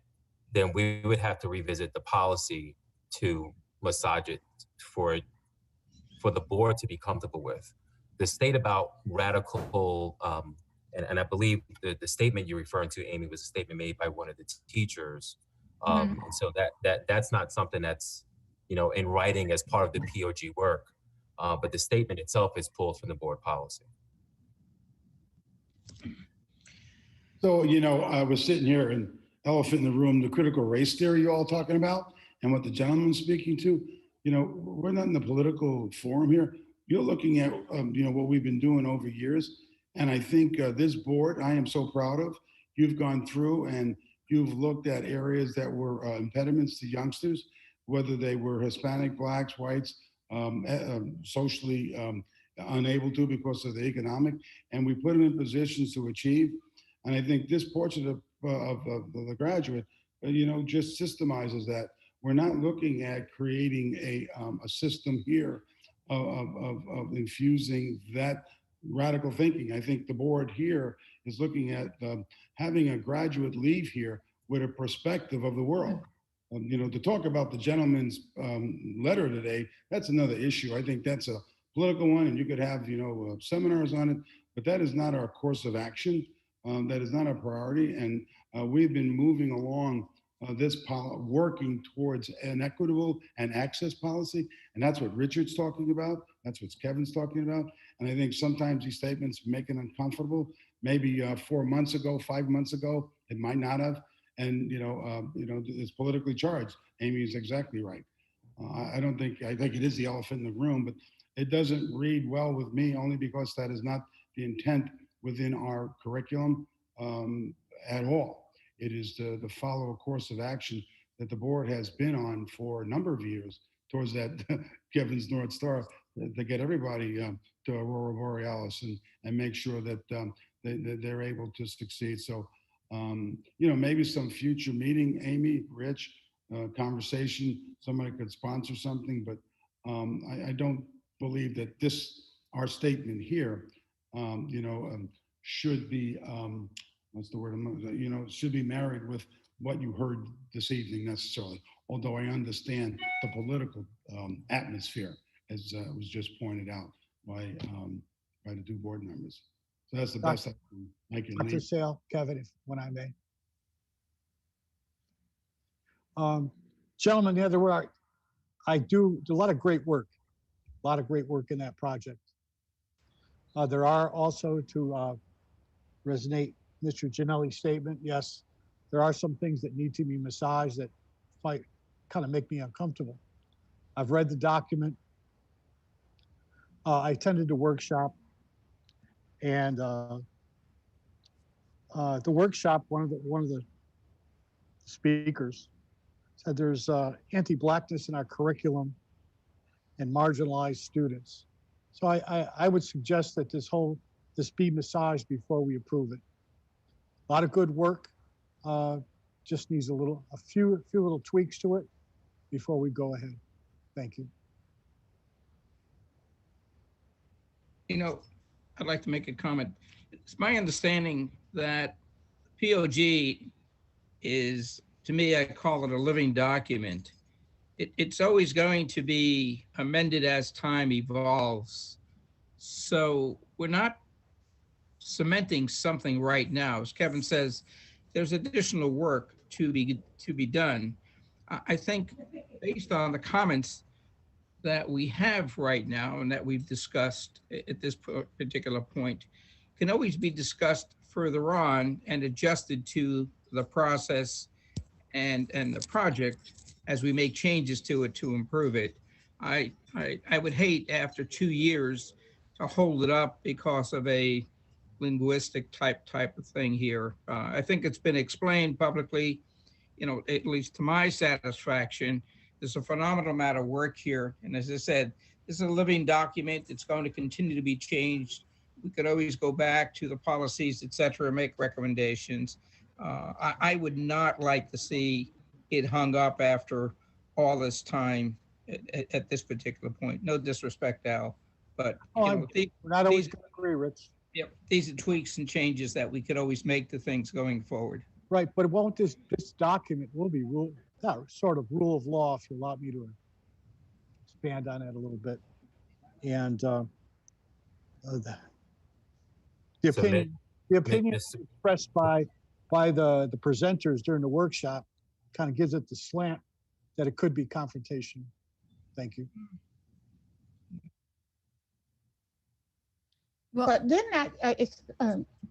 then we would have to revisit the policy to massage it for the board to be comfortable with. The state about radical, and I believe the statement you're referring to, Amy, was a statement made by one of the teachers. And so that's not something that's, you know, in writing as part of the POG work. But the statement itself is pulled from the board policy. So, you know, I was sitting here and elephant in the room, the critical race theory you're all talking about and what the gentleman's speaking to, you know, we're not in the political forum here. You're looking at, you know, what we've been doing over years. And I think this board, I am so proud of. You've gone through and you've looked at areas that were impediments to youngsters, whether they were Hispanic, Blacks, whites, socially unable to because of the economic, and we put them in positions to achieve. And I think this portrait of the graduate, you know, just systemizes that. We're not looking at creating a system here of infusing that radical thinking. I think the board here is looking at having a graduate leave here with a perspective of the world. You know, to talk about the gentleman's letter today, that's another issue. I think that's a political one, and you could have, you know, seminars on it, but that is not our course of action. That is not our priority. And we've been moving along working towards an equitable and access policy. And that's what Richard's talking about. That's what Kevin's talking about. And I think sometimes these statements make it uncomfortable. Maybe 4 months ago, 5 months ago, it might not have. And, it's politically charged. Amy is exactly right. I think it is the elephant in the room, but it doesn't read well with me only because that is not the intent within our curriculum at all. It is to follow a course of action that the board has been on for a number of years towards that Kevin's North Star to get everybody to Aurora Borealis and make sure that they're able to succeed. So, maybe some future meeting, Amy, Rich, conversation, somebody could sponsor something, but I don't believe that our statement here, should be, what's the word, should be married with what you heard this evening necessarily, although I understand the political atmosphere, as was just pointed out by the two board members. So that's the best I can Dr. leave. Sale, Kevin, when I may. Gentlemen, the other way, I do a lot of great work in that project. There are also, to resonate Mr. Gianelli's statement, yes, there are some things that need to be massaged that might kind of make me uncomfortable. I've read the document. I attended the workshop, and the workshop, one of the speakers said there's anti-Blackness in our curriculum and marginalized students. So I would suggest that this be massaged before we approve it. A lot of good work, just needs a few little tweaks to it before we go ahead. Thank you. I'd like to make a comment. It's my understanding that POG is, to me, I call it a living document. It's always going to be amended as time evolves. So we're not cementing something right now. As Kevin says, there's additional work to be done. I think based on the comments that we have right now and that we've discussed at this particular point, can always be discussed further on and adjusted to the process and the project as we make changes to it to improve it. I would hate after 2 years to hold it up because of a linguistic type of thing here. I think it's been explained publicly, at least to my satisfaction. There's a phenomenal amount of work here. And as I said, this is a living document. It's going to continue to be changed. We could always go back to the policies, et cetera, make recommendations. I would not like to see it hung up after all this time at this particular point. No disrespect, Al, but we're not always going to agree, Rich. Yep, these are tweaks and changes that we could always make to things going forward. Right, but it won't. This document will be sort of rule of law, if you allow me to expand on it a little bit. And the opinion expressed by the presenters during the workshop kind of gives it the slant that it could be confrontational. Thank you. Well, but then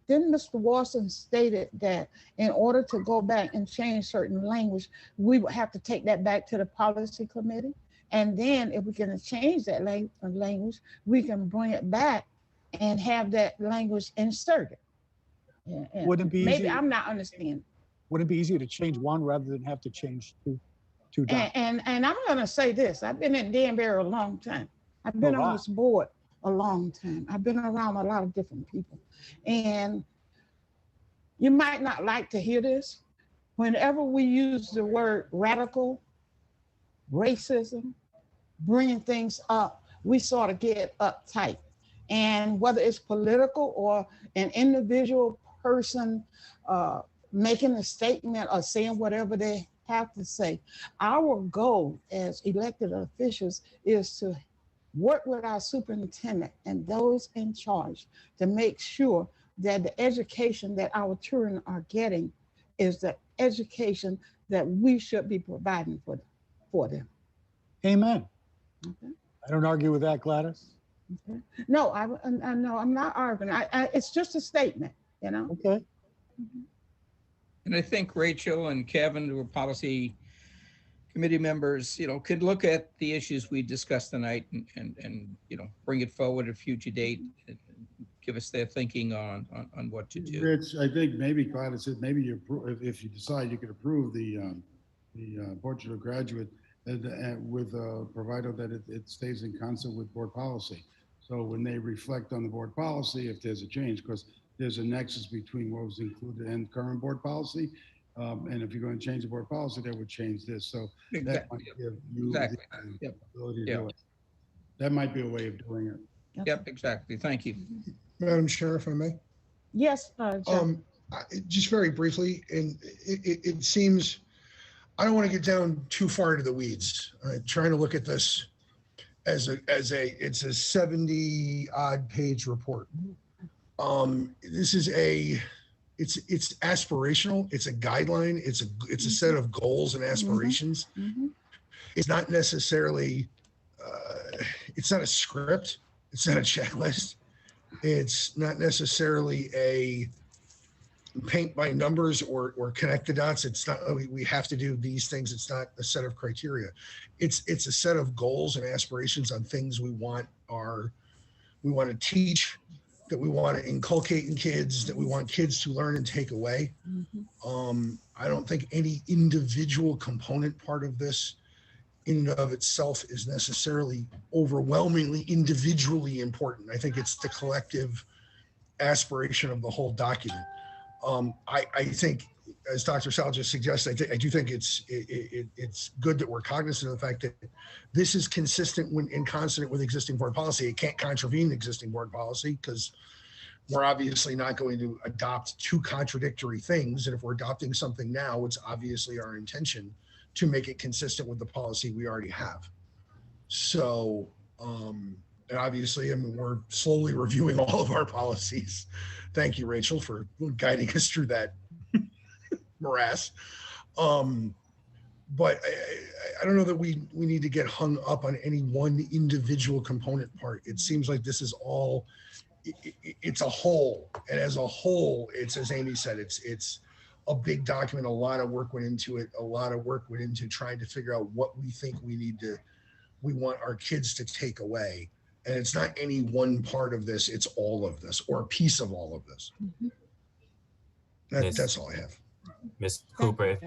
Mr. Watson stated that in order to go back and change certain language, we would have to take that back to the policy committee. And then if we're going to change that language, we can bring it back and have that language inserted. Yeah, wouldn't it be maybe easier, I'm not understanding. Wouldn't it be easier to change one rather than have to change two documents? And I'm going to say this. I've been in Danbury a long time. I've been on this board a long time. I've been around a lot of different people. And you might not like to hear this. Whenever we use the word radical, racism, bringing things up, we sort of get uptight. And whether it's political or an individual person making a statement or saying whatever they have to say, our goal as elected officials is to work with our superintendent and those in charge to make sure that the education that our children are getting is the education that we should be providing for them. Amen. Okay. I don't argue with that, Gladys. Okay. No, no, I'm not arguing. It's just a statement, you know? Okay. And I think Rachel and Kevin, who are policy committee members, could look at the issues we discussed tonight and bring it forward at a future date and give us their thinking on what to do. Rich, I think maybe Gladys said maybe if you decide you could approve the portrait of graduate with provided that it stays in concert with board policy. So when they reflect on the board policy, if there's a change, because there's a nexus between what was included and current board policy. And if you're going to change the board policy, that would change this. So that might give you the ability to do it. That might be a way of doing it. Yep, exactly. Thank you. Madam Chair, if I may. Yes, John. Just very briefly, and it seems, I don't want to get down too far into the weeds. Trying to look at this it's a 70 odd page report. This is it's aspirational. It's a guideline. It's a set of goals and aspirations. Mm-hmm. It's not necessarily, it's not a script. It's not a checklist. It's not necessarily a paint by numbers or connect the dots. It's not, we have to do these things. It's not a set of criteria. It's a set of goals and aspirations on things we want to teach, that we want to inculcate in kids, that we want kids to learn and take away. Mm-hmm. I don't think any individual component part of this in and of itself is necessarily overwhelmingly individually important. I think it's the collective aspiration of the whole document. I think, as Dr. Sal just suggested, I do think it's good that we're cognizant of the fact that this is consistent in consonant with existing board policy. It can't contravene existing board policy because we're obviously not going to adopt two contradictory things. And if we're adopting something now, it's obviously our intention to make it consistent with the policy we already have. So, and obviously, I mean, we're slowly reviewing all of our policies. Thank you, Rachel, for guiding us through that morass. But I don't know that we need to get hung up on any one individual component part. It seems like this is all, it's a whole. And as a whole, it's, as Amy said, it's a big document. A lot of work went into it. A lot of work went into trying to figure out what we think we want our kids to take away. And it's not any one part of this, it's all of this, or a piece of all of this. Mm-hmm. That's all I have. Ms. Cooper,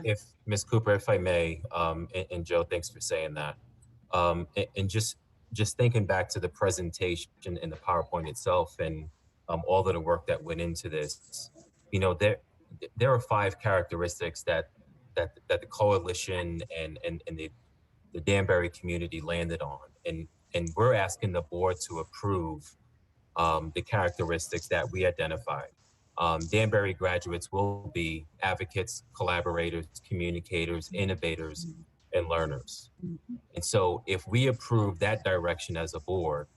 if I may, and Joe, thanks for saying that. And just thinking back to the presentation and the PowerPoint itself and all of the work that went into this, there are 5 characteristics that the coalition and the Danbury community landed on. And we're asking the board to approve the characteristics that we identified. Danbury graduates will be advocates, collaborators, communicators, innovators, and learners. And so if we approve that direction as a board,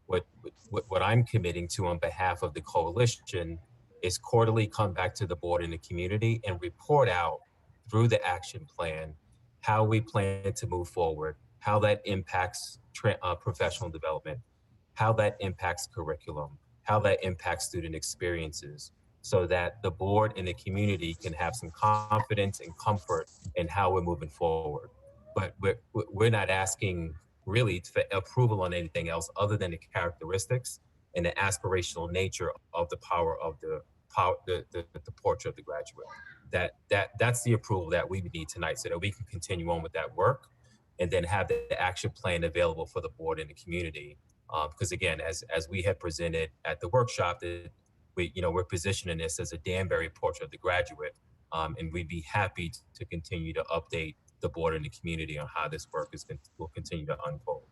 what I'm committing to on behalf of the coalition is quarterly come back to the board and the community and report out through the action plan how we plan to move forward, how that impacts professional development, how that impacts curriculum, how that impacts student experiences, so that the board and the community can have some confidence and comfort in how we're moving forward. But we're not asking really for approval on anything else other than the characteristics and the aspirational nature of the power of the portrait of the graduate. That's the approval that we need tonight so that we can continue on with that work and then have the action plan available for the board and the community. Because again, as we had presented at the workshop, that we're positioning this as a Danbury portrait of the graduate, and we'd be happy to continue to update the board and the community on how this work will continue to unfold.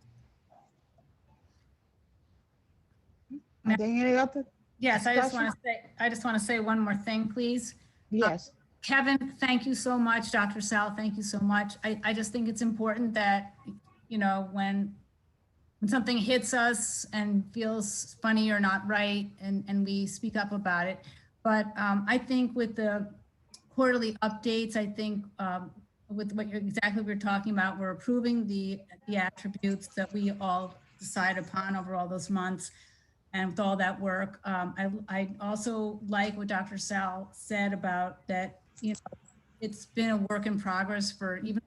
Are there any other? Yes, I just want to say one more thing, please. Yes. Kevin, thank you so much. Dr. Sal, thank you so much. I just think it's important that, when something hits us and feels funny or not right, and we speak up about it. But I think with the quarterly updates, I think with what exactly we're talking about. We're approving the attributes that we all decided upon over all those months. And with all that work, I also like what Dr. Sal said about that, you know, it's been a work in progress for even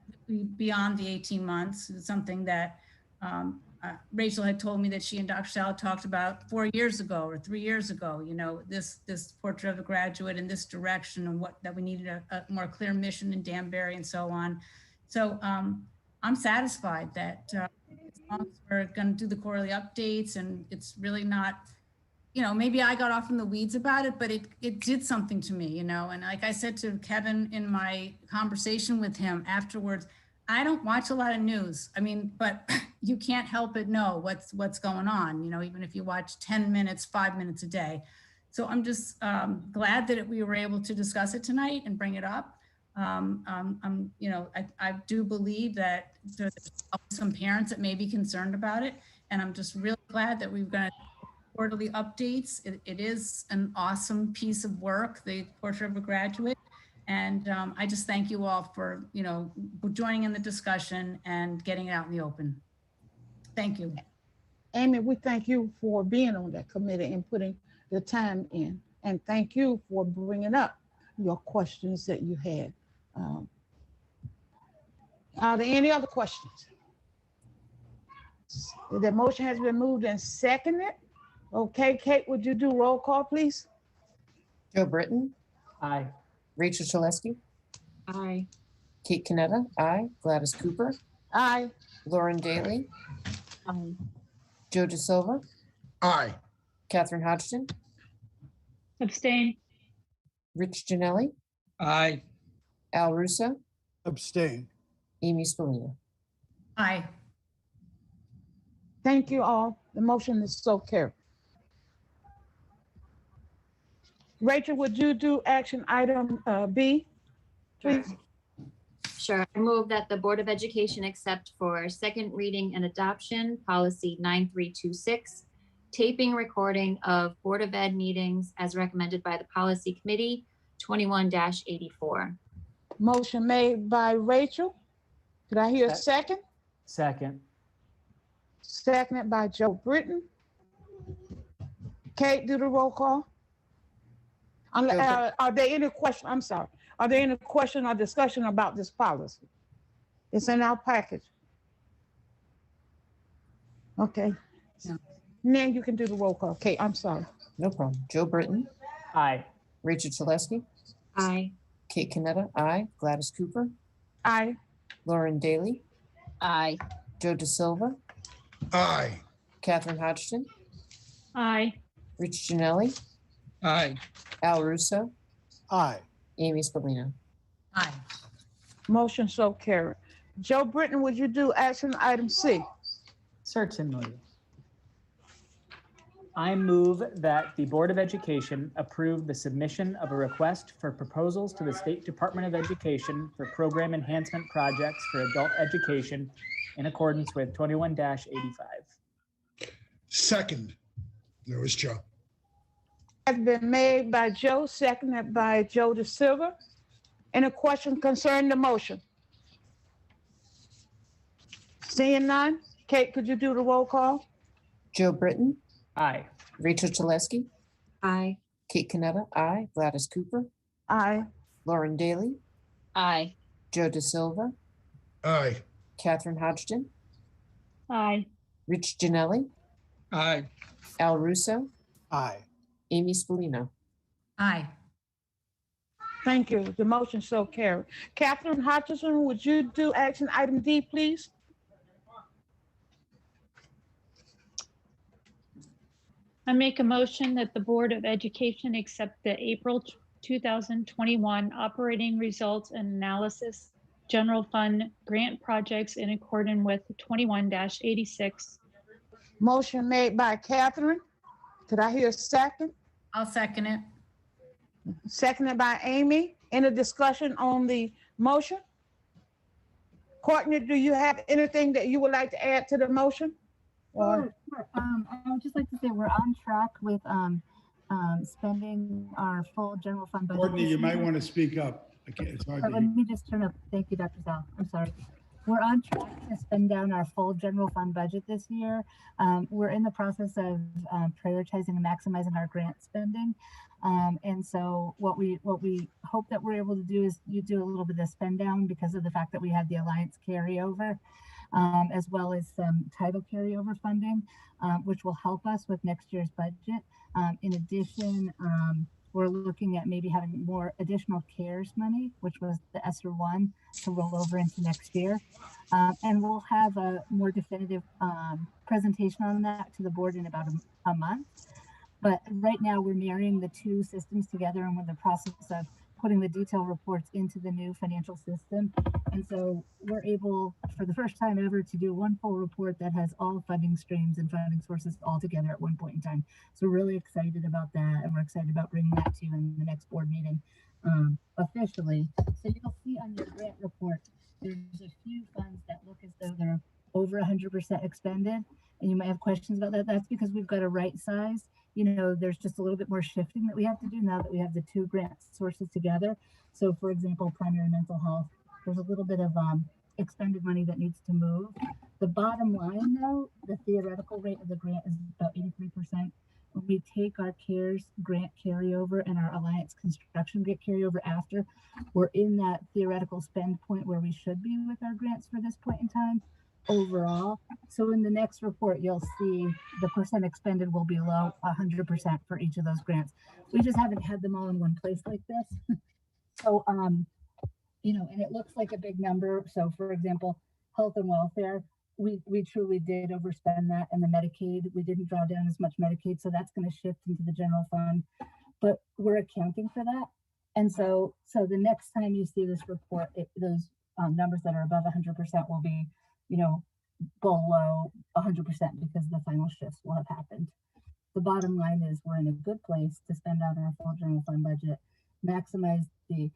beyond the 18 months. It's something that Rachel had told me that she and Dr. Sal talked about 4 years ago or 3 years ago, you know, this portrait of a graduate in this direction and that we needed a more clear mission in Danbury and so on. So I'm satisfied that as long as we're going to do the quarterly updates and it's really not, you know, maybe I got off in the weeds about it, but it did something to me, you know. And like I said to Kevin in my conversation with him afterwards, I don't watch a lot of news. I mean, but you can't help but know what's going on, you know, even if you watch 10 minutes, 5 minutes a day. So I'm just glad that we were able to discuss it tonight and bring it up. You know, I do believe that there's some parents that may be concerned about it. And I'm just really glad that we've got quarterly updates. It is an awesome piece of work, the Portrait of a Graduate. And I just thank you all for, you know, joining in the discussion and getting it out in the open. Thank you. Amy, we thank you for being on that committee and putting the time in. And thank you for bringing up your questions that you had. Are there any other questions? The motion has been moved and seconded. Okay, Kate, would you do roll call, please? Joe Britton. Aye. Rachel Chalesky. Aye. Kate Canetta. Aye. Gladys Cooper. Aye. Lauren Daly. Aye. Joe De Silva. Aye. Catherine Hodgson. Abstain. Rich Janelli. Aye. Al Russo. Abstain. Amy Spallina. Aye. Thank you all. The motion is so carried. Rachel, would you do action item B, please? Sure. I move that the Board of Education accept for second reading and adoption policy 9326, taping recording of Board of Ed meetings as recommended by the Policy Committee 21-84. Motion made by Rachel. Could I hear a second? Second. Seconded by Joe Britton. Kate, do the roll call. Are there any questions? I'm sorry. Are there any question or discussion about this policy? It's in our package. Okay. Now you can do the roll call. Kate, I'm sorry. No problem. Joe Britton. Aye. Rachel Chalesky. Aye. Kate Canetta. Aye. Gladys Cooper. Aye. Lauren Daly. Aye. Joe De Silva. Aye. Catherine Hodgson. Aye. Rich Janelli. Aye. Al Russo. Aye. Amy Spallina. Aye. Motion so carried. Joe Britton, would you do action item C? Certainly. I move that the Board of Education approve the submission of a request for proposals to the State Department of Education for program enhancement projects for adult education in accordance with 21-85. Second. There was Joe. Has been made by Joe, seconded by Joe De Silva. Any question concerning the motion? Seeing none, Kate, could you do the roll call? Joe Britton. Aye. Rachel Chalesky. Aye. Kate Canetta. Aye. Gladys Cooper. Aye. Lauren Daly. Aye. Joe De Silva. Aye. Catherine Hodgson. Aye. Rich Janelli. Aye. Al Russo. Aye. Amy Spallina. Aye. Thank you. The motion so carried. Catherine Hutchinson, would you do action item D, please? I make a motion that the Board of Education accept the April 2021 operating results and analysis general fund grant projects in accordance with 21-86. Motion made by Catherine. Could I hear a second? I'll second it. Seconded by Amy. Any discussion on the motion? Courtney, do you have anything that you would like to add to the motion? Or Sure. I would just like to say we're on track with spending our full general fund budget. Courtney, you might want to speak up. I can't, it's hard But to let hear. me just turn up. Thank you, Dr. Sal. I'm sorry. We're on track to spend down our full general fund budget this year. We're in the process of prioritizing and maximizing our grant spending. And so what we hope that we're able to do is you do a little bit of spend down because of the fact that we had the Alliance carryover, as well as some title carryover funding, which will help us with next year's budget. In addition, we're looking at maybe having more additional CARES money, which was the ESSER 1, to roll over into next year. And we'll have a more definitive presentation on that to the board in about a month. But right now we're marrying the two systems together, and we're in the process of putting the detailed reports into the new financial system. And so we're able, for the first time ever, to do one full report that has all funding streams and funding sources all together at one point in time. So we're really excited about that, and we're excited about bringing that to you in the next board meeting officially. So you'll see on your grant report, there's a few funds that look as though they're over 100% expended, and you might have questions about that. That's because we've got a right size. You know, there's just a little bit more shifting that we have to do now that we have the two grant sources together. So for example, primary mental health, there's a little bit of expended money that needs to move. The bottom line though, the theoretical rate of the grant is about 83%. When we take our CARES grant carryover and our Alliance construction grant carryover after, we're in that theoretical spend point where we should be with our grants for this point in time overall. So in the next report, you'll see the percent expended will be low 100% for each of those grants. We just haven't had them all in one place like this. So, you know, and it looks like a big number. So for example, health and welfare, we truly did overspend that, and the Medicaid, we didn't draw down as much Medicaid. So that's going to shift into the general fund, but we're accounting for that. And so the next time you see this report, those numbers that are above 100% will be, you know, below 100% because the final shifts will have happened. The bottom line is we're in a good place to spend out our full general fund budget, maximize the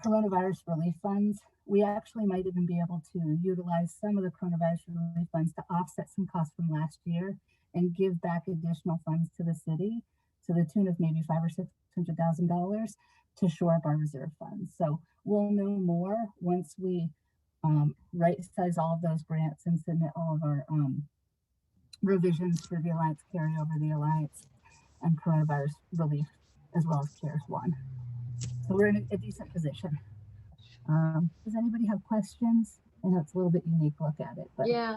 coronavirus relief funds. We actually might even be able to utilize some of the coronavirus relief funds to offset some costs from last year and give back additional funds to the city to the tune of maybe $500,000 or $600,000 to shore up our reserve funds. So we'll know more once we right size all of those grants and submit all of our revisions for the Alliance carryover, the Alliance and coronavirus relief, as well as CARES 1. So we're in a decent position. Does anybody have questions? I know it's a little bit unique look at it, but yeah.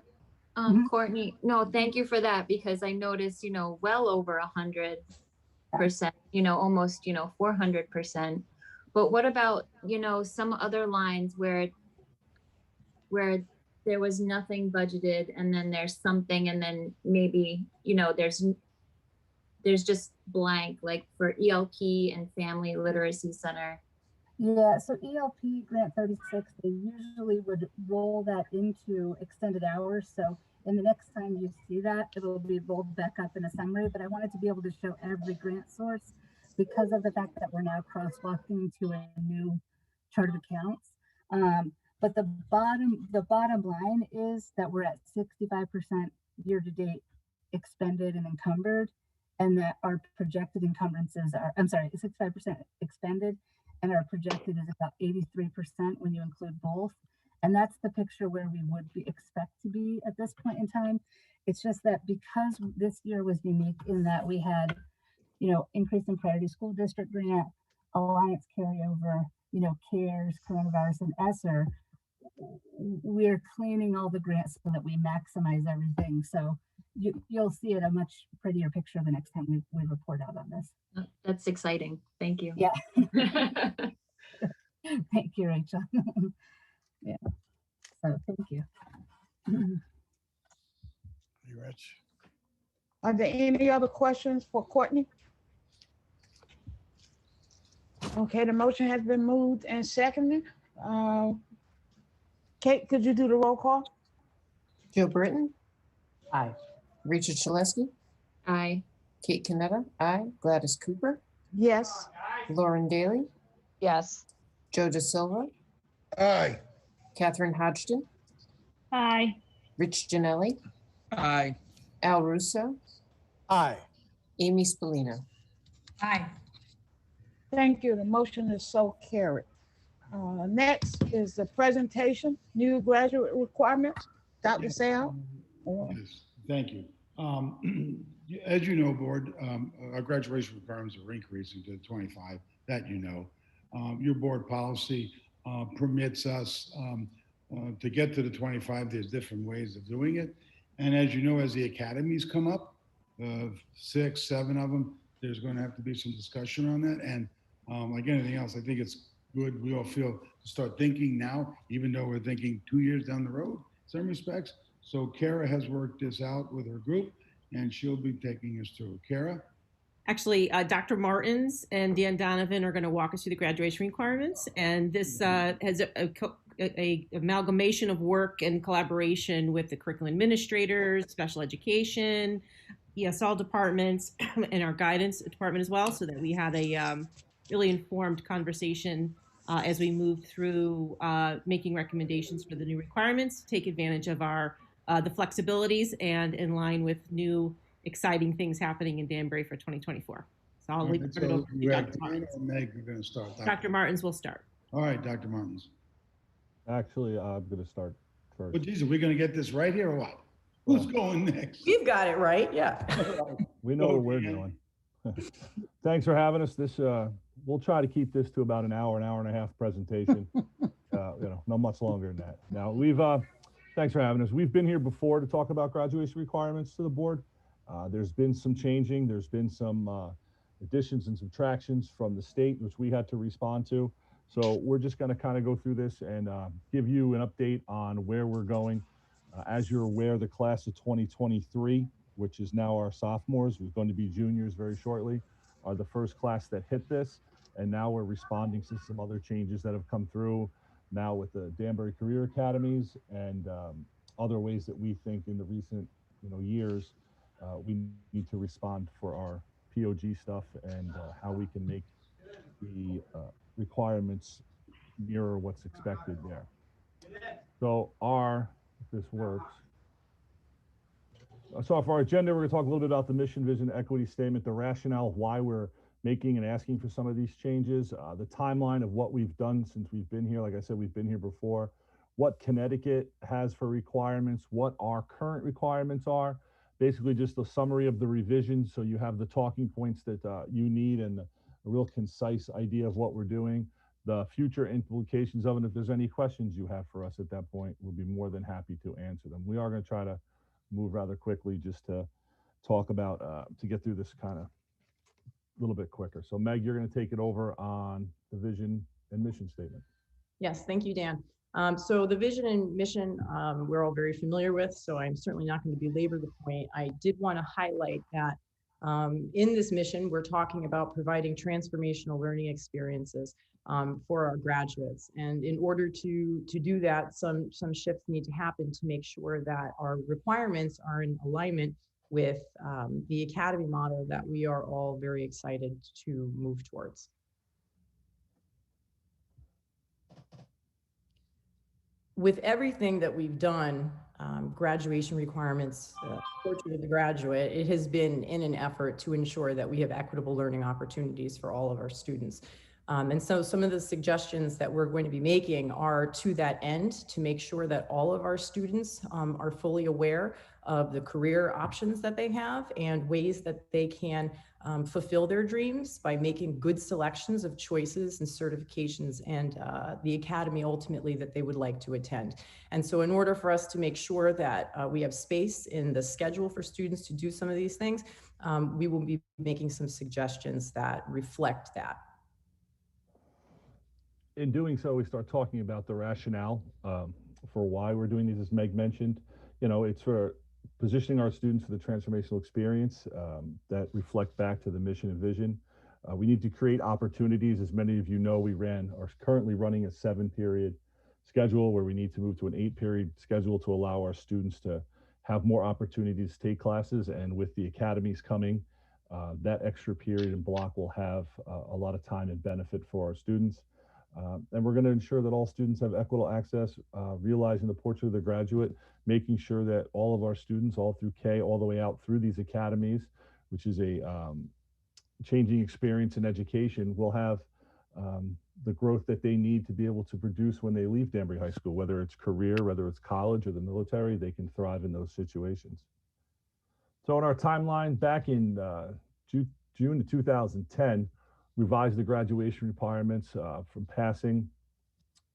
Courtney, no, thank you for that, because I noticed, you know, well over 100%, you know, almost, you know, 400%. But what about, you know, some other lines where there was nothing budgeted and then there's something, and then maybe, you know, there's just blank, like for ELP and Family Literacy Center? yeah, so ELP grant 36, they usually would roll that into extended hours. So in the next time you see that, it'll be rolled back up in a summary, but I wanted to be able to show every grant source because of the fact that we're now crosswalking to a new chart of accounts. But the bottom line is that we're at 65% year to date expended and encumbered, and that our projected encumbrances are, 65% expended, and our projected is about 83% when you include both. And that's the picture where we would expect to be at this point in time. It's just that because this year was unique in that we had, you know, increase in priority school district grant, Alliance carryover, you know, CARES, coronavirus, and ESSER, we're cleaning all the grants so that we maximize everything. So you'll see it a much prettier picture the next time we report out on this. That's exciting. Thank you. Yeah. Thank you, Rachel. Yeah. So thank you. Hey, Rich. Are there any other questions for Courtney? Okay, the motion has been moved and seconded. Kate, could you do the roll call? Joe Britton? Aye. Richard Shaleski? Aye. Kate Canetta? Aye. Gladys Cooper? Yes. Lauren Daly? Yes. Joe De Silva? Aye. Catherine Hodgson? Aye. Rich Janelli? Aye. Al Russo? Aye. Amy Spallina? Aye. Thank you. The motion is so carried. Next is the presentation, new graduate requirements. Dr. Sal? Yes, thank you. As you know, board, our graduation requirements are increasing to 25, that you know. Your board policy permits us to get to the 25. There's different ways of doing it. And as you know, as the academies come up, 6, 7 of them, there's going to have to be some discussion on that. And like anything else, I think it's good. We all feel to start thinking now, even though we're thinking 2 years down the road, in some respects. So Kara has worked this out with her group, and she'll be taking us through. Kara? Actually, Dr. Martins and Dan Donovan are going to walk us through the graduation requirements. And this has a amalgamation of work and collaboration with the curriculum administrators, special education, ESL departments, and our guidance department as well, so that we had a really informed conversation as we move through making recommendations for the new requirements, take advantage of our the flexibilities and in line with new exciting things happening in Danbury for 2024. So I'll leave it over to Dr. Martins. Meg, you're going to start. Dr. Martins will start. All right, Dr. Martins. Actually, I'm going to start first. Well, geez, are we going to get this right here or what? Who's going next? We've got it right, yeah. We know what we're doing. Thanks for having us. This we'll try to keep this to about an hour and a half presentation. No much longer than that. Now we've thanks for having us. We've been here before to talk about graduation requirements to the board. There's been some changing. There's been some additions and subtractions from the state, which we had to respond to. So we're just going to kind of go through this and give you an update on where we're going. As you're aware, the class of 2023, which is now our sophomores, who's going to be juniors very shortly, are the first class that hit this. And now we're responding to some other changes that have come through now with the Danbury Career Academies and other ways that we think in the recent years we need to respond for our POG stuff and how we can make the requirements mirror what's expected there. So if this works. So for our agenda, we're going to talk a little bit about the mission, vision, equity statement, the rationale of why we're making and asking for some of these changes, the timeline of what we've done since we've been here. Like I said, we've been here before. What Connecticut has for requirements, what our current requirements are. Basically just a summary of the revisions so you have the talking points that you need and a real concise idea of what we're doing, the future implications of it. If there's any questions you have for us at that point, we'll be more than happy to answer them. We are going to try to move rather quickly just to talk about, to get through this kind of a little bit quicker. So Meg, you're going to take it over on the vision and mission statement. Yes, thank you, Dan. So the vision and mission, we're all very familiar with, so I'm certainly not going to belabor the point. I did want to highlight that in this mission, we're talking about providing transformational learning experiences for our graduates. And in order to do that, some shifts need to happen to make sure that our requirements are in alignment with the academy model that we are all very excited to move towards. With everything that we've done, graduation requirements, portrait of the graduate, it has been in an effort to ensure that we have equitable learning opportunities for all of our students. And so some of the suggestions that we're going to be making are to that end, to make sure that all of our students are fully aware of the career options that they have and ways that they can fulfill their dreams by making good selections of choices and certifications and the academy ultimately that they would like to attend. And so in order for us to make sure that we have space in the schedule for students to do some of these things, we will be making some suggestions that reflect that. In doing so, we start talking about the rationale for why we're doing these, as Meg mentioned. It's for positioning our students for the transformational experience that reflect back to the mission and vision. We need to create opportunities. As many of you know, we are currently running a 7-period schedule where we need to move to an 8-period schedule to allow our students to have more opportunities to take classes. And with the academies coming, that extra period and block will have a lot of time and benefit for our students. And we're going to ensure that all students have equitable access, realizing the portrait of the graduate, making sure that all of our students, all through K, all the way out through these academies, which is a changing experience in education, will have the growth that they need to be able to produce when they leave Danbury High School, whether it's career, whether it's college or the military, they can thrive in those situations. So in our timeline, back in June of 2010, revised the graduation requirements from passing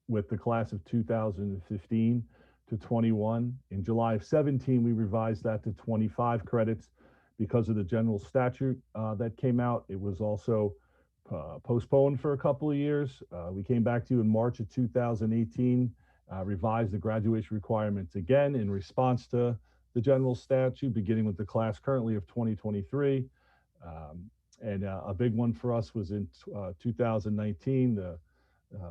with the class of 2015 to 21. In July of 17, we revised that to 25 credits because of the general statute that came out. It was also postponed for a couple of years. We came back to you in March of 2018, revised the graduation requirements again in response to the general statute, beginning with the class currently of 2023. And a big one for us was in 2019, the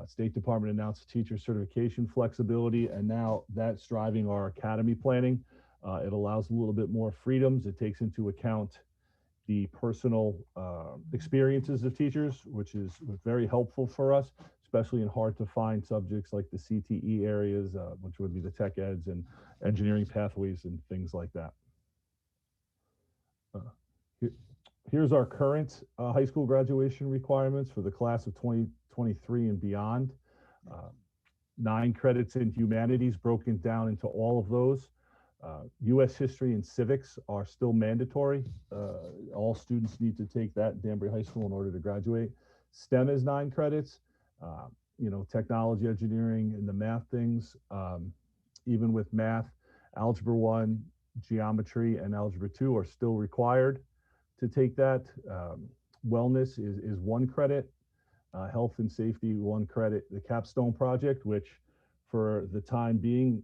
State Department announced teacher certification flexibility, and now that's driving our academy planning. It allows a little bit more freedoms. It takes into account the personal experiences of teachers, which is very helpful for us, especially in hard to find subjects like the CTE areas, which would be the tech eds and engineering pathways and things like that. Here's our current high school graduation requirements for the class of 2023 and beyond. 9 credits in humanities broken down into all of those. U.S. history and civics are still mandatory. All students need to take that in Danbury High School in order to graduate. STEM is 9 credits. You know, technology, engineering, and the math things. Even with math, Algebra 1, Geometry, and Algebra 2 are still required to take that. Wellness is 1 credit. Health and safety, 1 credit. The capstone project, which for the time being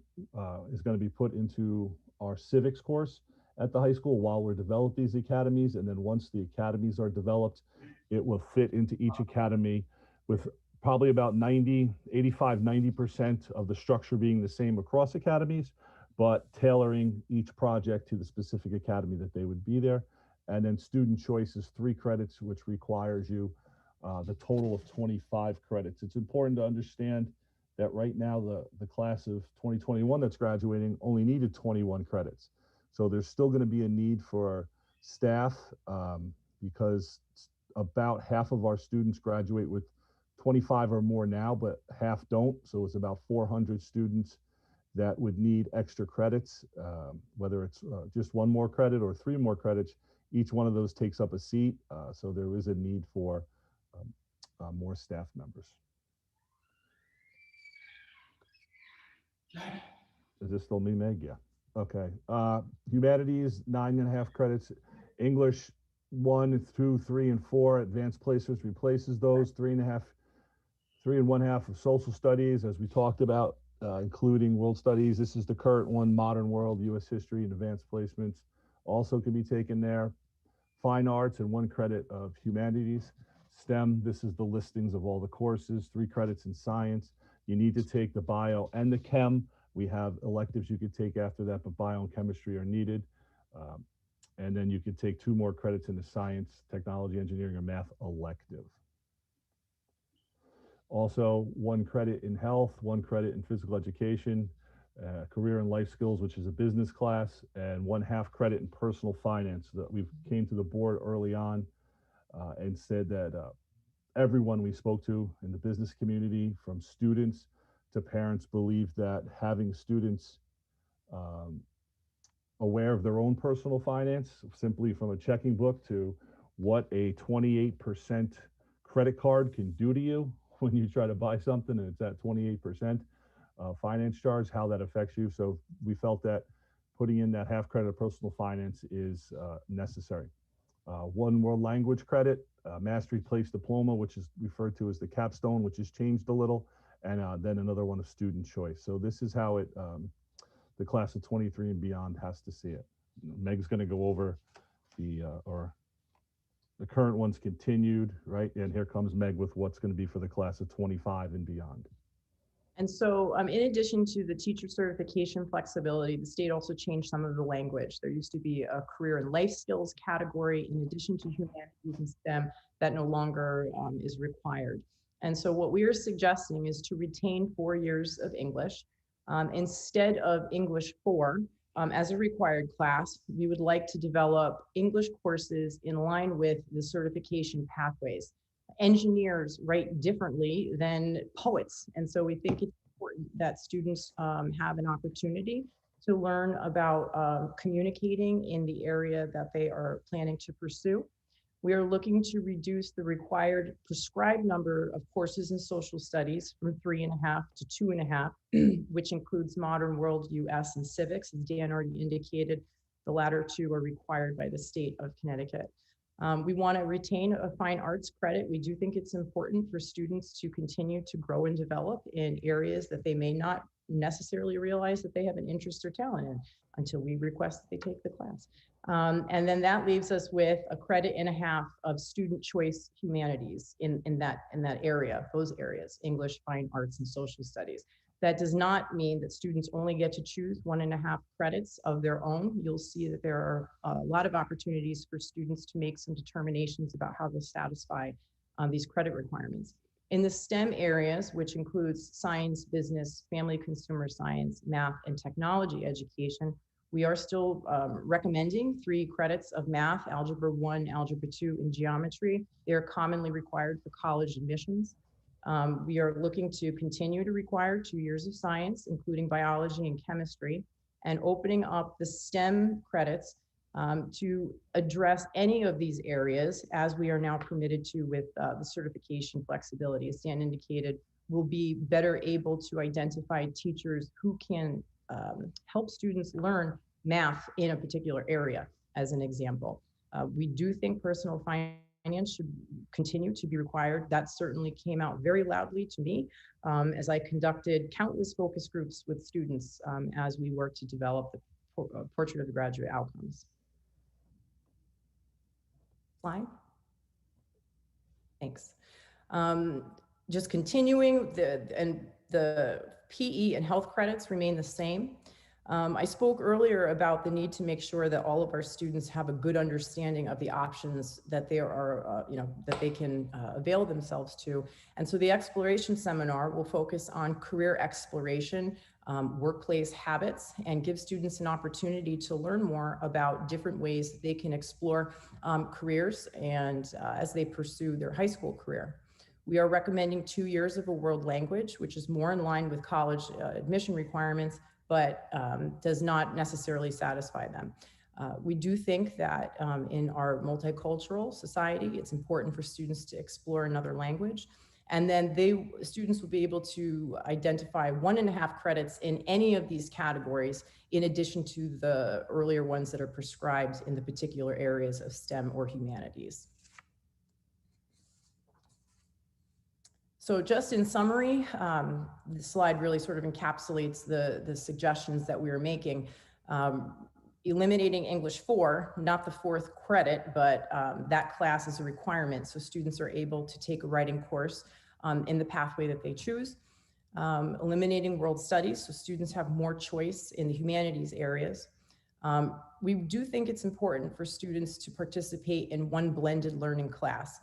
is going to be put into our civics course at the high school while we're developing these academies. And then once the academies are developed, it will fit into each academy with probably about 90% of the structure being the same across academies, but tailoring each project to the specific academy that they would be there. And then student choice is 3 credits, which requires you the total of 25 credits. It's important to understand that right now the class of 2021 that's graduating only needed 21 credits. So there's still going to be a need for staff because about half of our students graduate with 25 or more now, but half don't. So it's about 400 students that would need extra credits, whether it's just 1 more credit or 3 more credits. Each one of those takes up a seat. So there is a need for more staff members. Is this still me, Meg? Yeah. Okay. Humanities, 9.5 credits. English, 1, 2, 3, and 4. Advanced placements replaces those. 3 1/2 of social studies, as we talked about, including world studies. This is the current one, modern world, U.S. history, and advanced placements also can be taken there. Fine arts and 1 credit of humanities. STEM, this is the listings of all the courses, 3 credits in science. You need to take the bio and the chem. We have electives you could take after that, but bio and chemistry are needed. And then you could take 2 more credits in the science, technology, engineering, or math elective. Also, 1 credit in health, 1 credit in physical education, career and life skills, which is a business class, and 1/2 credit in personal finance. That we came to the board early on and said that everyone we spoke to in the business community, from students to parents, believe that having students aware of their own personal finance, simply from a checking book to what a 28% credit card can do to you when you try to buy something and it's at 28% finance charge, how that affects you. So we felt that putting in that 1/2 credit of personal finance is necessary. 1 world language credit, mastery place diploma, which is referred to as the capstone, which has changed a little, and then another one of student choice. So this is how it the class of 23 and beyond has to see it. Meg's going to go over the current ones continued, right? And here comes Meg with what's going to be for the class of 25 and beyond. And so in addition to the teacher certification flexibility, the state also changed some of the language. There used to be a career and life skills category in addition to humanities and STEM that no longer is required. And so what we are suggesting is to retain 4 years of English. Instead of English 4 as a required class, we would like to develop English courses in line with the certification pathways. Engineers write differently than poets. And so we think it's important that students have an opportunity to learn about communicating in the area that they are planning to pursue. We are looking to reduce the required prescribed number of courses in social studies from 3.5 to 2.5, which includes modern world, US, and civics. As Dan already indicated, the latter two are required by the state of Connecticut. We want to retain a fine arts credit. We do think it's important for students to continue to grow and develop in areas that they may not necessarily realize that they have an interest or talent in until we request that they take the class. And then that leaves us with a 1.5 credits of student choice humanities in that area, those areas, English, fine arts, and social studies. That does not mean that students only get to choose 1.5 credits of their own. You'll see that there are a lot of opportunities for students to make some determinations about how they'll satisfy these credit requirements. In the STEM areas, which includes science, business, family consumer science, math, and technology education, we are still recommending 3 credits of math, algebra 1, algebra 2, and geometry. They're commonly required for college admissions. We are looking to continue to require 2 years of science, including biology and chemistry, and opening up the STEM credits to address any of these areas, as we are now permitted to with the certification flexibility. As Dan indicated, we'll be better able to identify teachers who can help students learn math in a particular area, as an example. We do think personal finance should continue to be required. That certainly came out very loudly to me as I conducted countless focus groups with students as we work to develop the portrait of the graduate outcomes. Slide. Thanks. Just continuing, the PE and health credits remain the same. I spoke earlier about the need to make sure that all of our students have a good understanding of the options that they are, that they can avail themselves to. And so the exploration seminar will focus on career exploration, workplace habits, and give students an opportunity to learn more about different ways that they can explore careers and as they pursue their high school career. We are recommending 2 years of a world language, which is more in line with college admission requirements, but does not necessarily satisfy them. We do think that in our multicultural society, it's important for students to explore another language. And then students will be able to identify 1.5 credits in any of these categories, in addition to the earlier ones that are prescribed in the particular areas of STEM or humanities. So just in summary, the slide really sort of encapsulates the suggestions that we are making. Eliminating English 4, not the 4th credit, but that class is a requirement. So students are able to take a writing course in the pathway that they choose. Eliminating world studies, so students have more choice in the humanities areas. We do think it's important for students to participate in one blended learning class.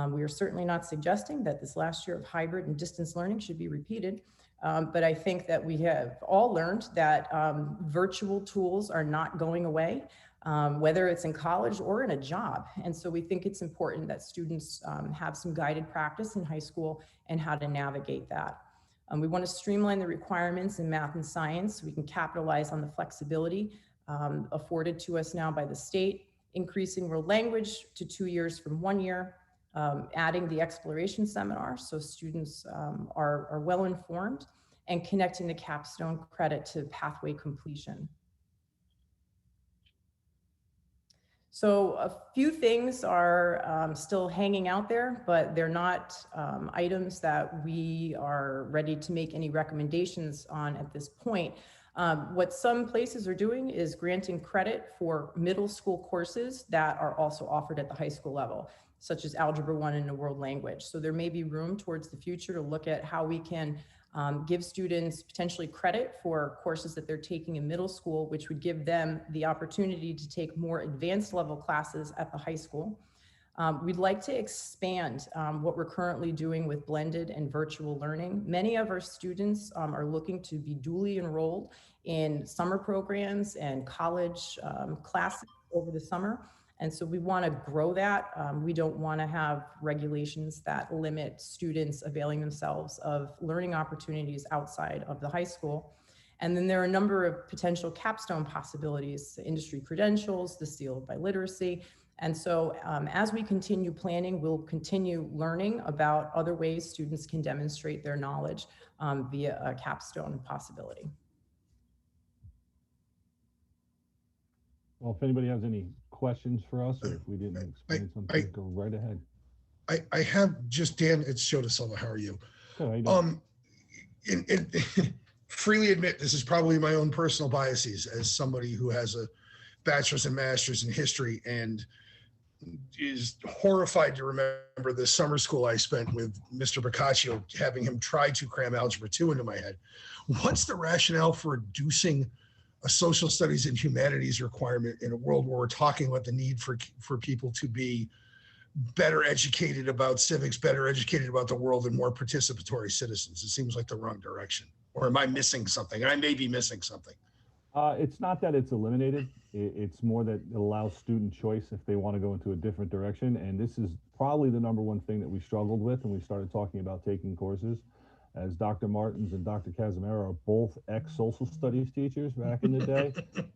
We are certainly not suggesting that this last year of hybrid and distance learning should be repeated, but I think that we have all learned that virtual tools are not going away, whether it's in college or in a job. And so we think it's important that students have some guided practice in high school and how to navigate that. We want to streamline the requirements in math and science so we can capitalize on the flexibility afforded to us now by the state, increasing world language to 2 years from 1 year, adding the exploration seminar so students are well informed, and connecting the capstone credit to pathway completion. So a few things are still hanging out there, but they're not items that we are ready to make any recommendations on at this point. What some places are doing is granting credit for middle school courses that are also offered at the high school level, such as Algebra 1 and a world language. So there may be room towards the future to look at how we can give students potentially credit for courses that they're taking in middle school, which would give them the opportunity to take more advanced level classes at the high school. We'd like to expand what we're currently doing with blended and virtual learning. Many of our students are looking to be dually enrolled in summer programs and college classes over the summer. And so we want to grow that. We don't want to have regulations that limit students availing themselves of learning opportunities outside of the high school. And then there are a number of potential capstone possibilities, industry credentials, the seal by literacy. And so as we continue planning, we'll continue learning about other ways students can demonstrate their knowledge via a capstone possibility. Well, if anybody has any questions for us, or if we didn't explain something, go right ahead. I have just, Dan, it's Joe DeSilva. How are you? Good, how you doing? Freely admit this is probably my own personal biases as somebody who has a bachelor's and master's in history and is horrified to remember the summer school I spent with Mr. Boccaccio, having him try to cram Algebra 2 into my head. What's the rationale for reducing a social studies and humanities requirement in a world where we're talking about the need for people to be better educated about civics, better educated about the world, and more participatory citizens? It seems like the wrong direction. Or am I missing something? And I may be missing something. It's not that it's eliminated. It's more that it allows student choice if they want to go into a different direction. And this is probably the number one thing that we struggled with when we started talking about taking courses. As Dr. Martins and Dr. Casimiro are both ex-social studies teachers back in the day,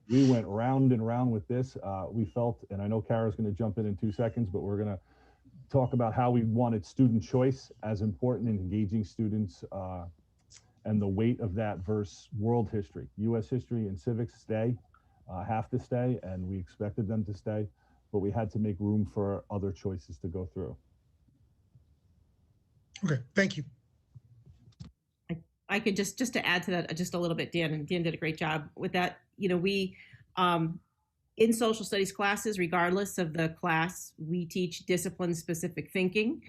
we went round and round with this. We felt, and I know Kara's going to jump in 2 seconds, but we're going to talk about how we wanted student choice as important in engaging students and the weight of that versus world history. U.S. history and civics have to stay, and we expected them to stay, but we had to make room for other choices to go through. Okay, thank you. I could just to add to that just a little bit, Dan did a great job with that. You know, we in social studies classes, regardless of the class, we teach discipline-specific thinking.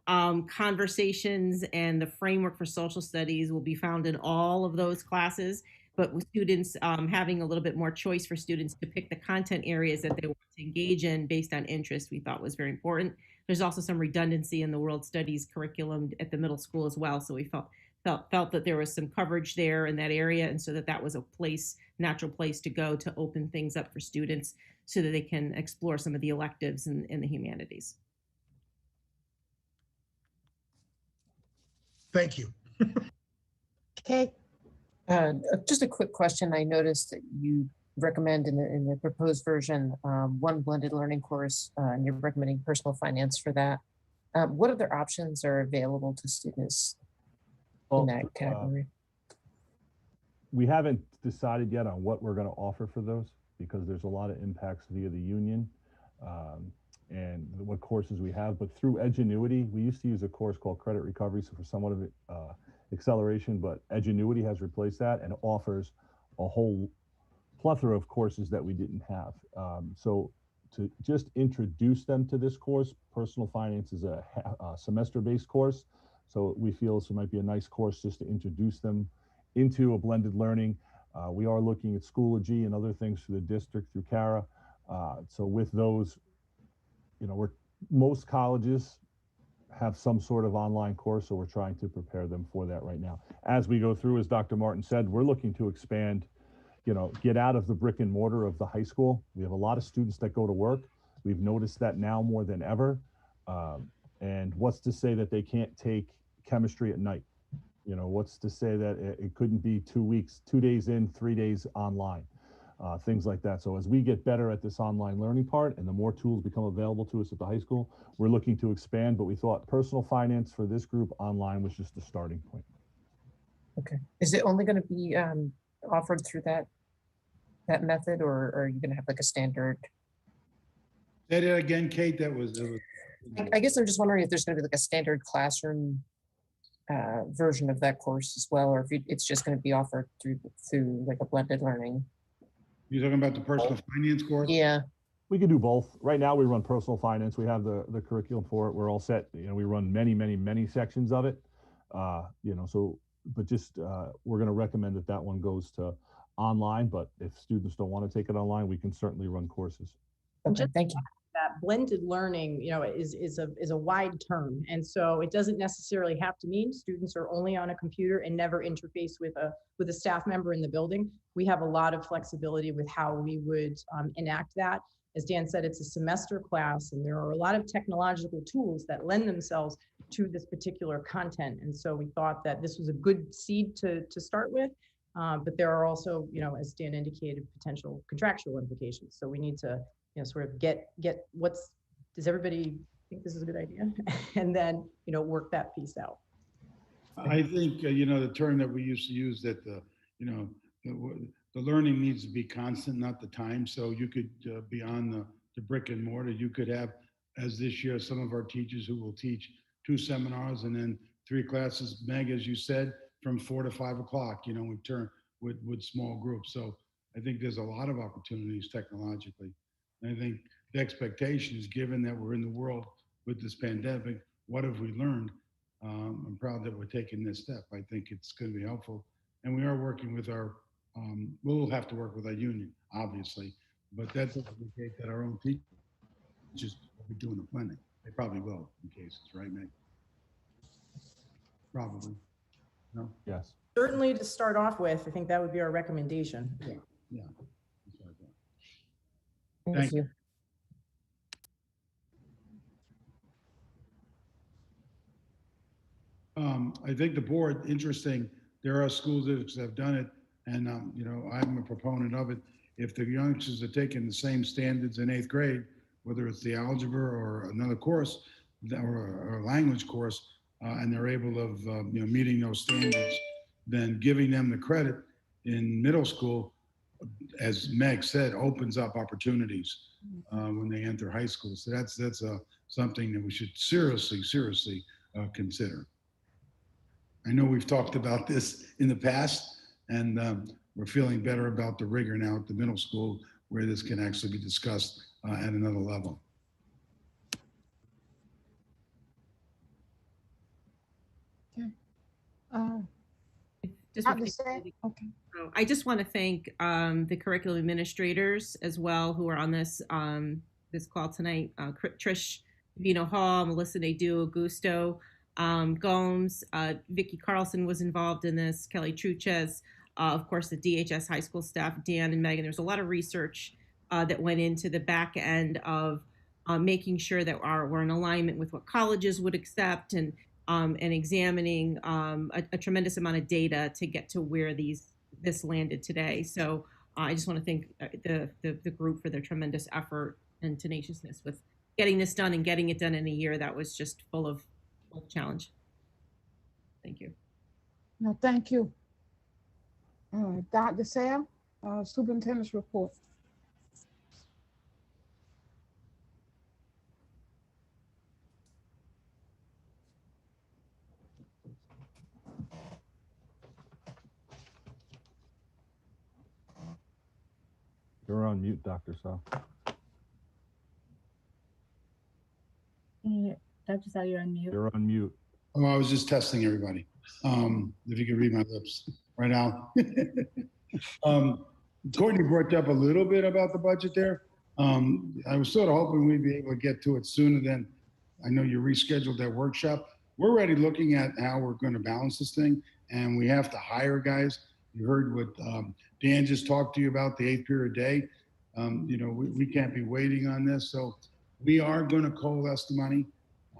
Conversations and the framework for social studies will be found in all of those classes, but with students having a little bit more choice for students to pick the content areas that they want to engage in based on interest, we thought was very important. There's also some redundancy in the world studies curriculum at the middle school as well, so we felt that there was some coverage there in that area, and so that was a natural place to go to open things up for students so that they can explore some of the electives in the humanities. Thank you. Okay. Just a quick question. I noticed that you recommend in the proposed version one blended learning course, and you're recommending personal finance for that. What other options are available to students in that category? We haven't decided yet on what we're going to offer for those because there's a lot of impacts via the union and what courses we have. But through Edgenuity, we used to use a course called Credit Recovery, so for somewhat of acceleration, but Edgenuity has replaced that and offers a whole plethora of courses that we didn't have. So to just introduce them to this course, personal finance is a semester-based course. So we feel this might be a nice course just to introduce them into a blended learning. We are looking at Schoology and other things through the district through Kara. So with those, you know, most colleges have some sort of online course, so we're trying to prepare them for that right now. As we go through, as Dr. Martin said, we're looking to expand, you know, get out of the brick and mortar of the high school. We have a lot of students that go to work. We've noticed that now more than ever. And what's to say that they can't take chemistry at night? You know, what's to say that it couldn't be 2 weeks, 2 days in, 3 days online, things like that. So as we get better at this online learning part and the more tools become available to us at the high school, we're looking to expand, but we thought personal finance for this group online was just a starting point. Okay. Is it only going to be offered through that method, or are you going to have like a standard? Say that again, Kate. That was. I guess I'm just wondering if there's going to be like a standard classroom version of that course as well, or if it's just going to be offered through like a blended learning. You're talking about the personal finance course? Yeah. We can do both. Right now we run personal finance. We have the curriculum for it. We're all set. You know, we run many sections of it. You know, so, but just, we're going to recommend that one goes to online, but if students don't want to take it online, we can certainly run courses. Okay, thank you. That blended learning, you know, is a wide term, and so it doesn't necessarily have to mean students are only on a computer and never interface with a staff member in the building. We have a lot of flexibility with how we would enact that. As Dan said, it's a semester class, and there are a lot of technological tools that lend themselves to this particular content. And so we thought that this was a good seed to start with. But there are also, as Dan indicated, potential contractual implications. So we need to, sort of get does everybody think this is a good idea? And then, work that piece out. I think, the term that we used to use that the learning needs to be constant, not the time. So you could be on the brick and mortar. You could have, as this year, some of our teachers who will teach 2 seminars and then 3 classes, Meg, as you said, from 4 to 5 o'clock, we turn with small groups. So I think there's a lot of opportunities technologically. And I think the expectation is, given that we're in the world with this pandemic, what have we learned? I'm proud that we're taking this step. I think it's going to be helpful. And we are working with we'll have to work with our union, obviously, but that doesn't indicate that our own teachers will be doing the planning. They probably will in cases, right, Meg? Probably. No? Yes. Certainly to start off with, I think that would be our recommendation. Yeah. Thank you. I think the board, interesting, there are school districts that have done it, and I'm a proponent of it. If the youngsters are taking the same standards in 8th grade, whether it's the algebra or another course or a language course, and they're able of meeting those standards, then giving them the credit in middle school, as Meg said, opens up opportunities when they enter high school. So that's something that we should seriously consider. I know we've talked about this in the past, and we're feeling better about the rigor now at the middle school, where this can actually be discussed at another level. Okay. I just want to thank the curriculum administrators as well who are on this call tonight. Trish Vino Hall, Melissa Nadeau, Augusto Gomes, Vicki Carlson was involved in this, Kelly Truches, of course the DHS high school staff, Dan and Megan. There's a lot of research that went into the back end of making sure that we're in alignment with what colleges would accept, and examining a tremendous amount of data to get to where this landed today. So I just want to thank the group for their tremendous effort and tenaciousness with getting this done and getting it done in a year that was just full of challenge. Thank you. No, thank you. Dr. Sam, superintendent's report. You're on mute, Dr. Sal. Dr. Sal, you're on mute. You're on mute. Oh, I was just testing everybody. If you could read my lips right now. Courtney brought up a little bit about the budget there. I was sort of hoping we'd be able to get to it sooner than, I know you rescheduled that workshop. We're already looking at how we're going to balance this thing, and we have to hire guys. You heard what Dan just talked to you about, the 8 period day. We can't be waiting on this. So we are going to coalesce the money.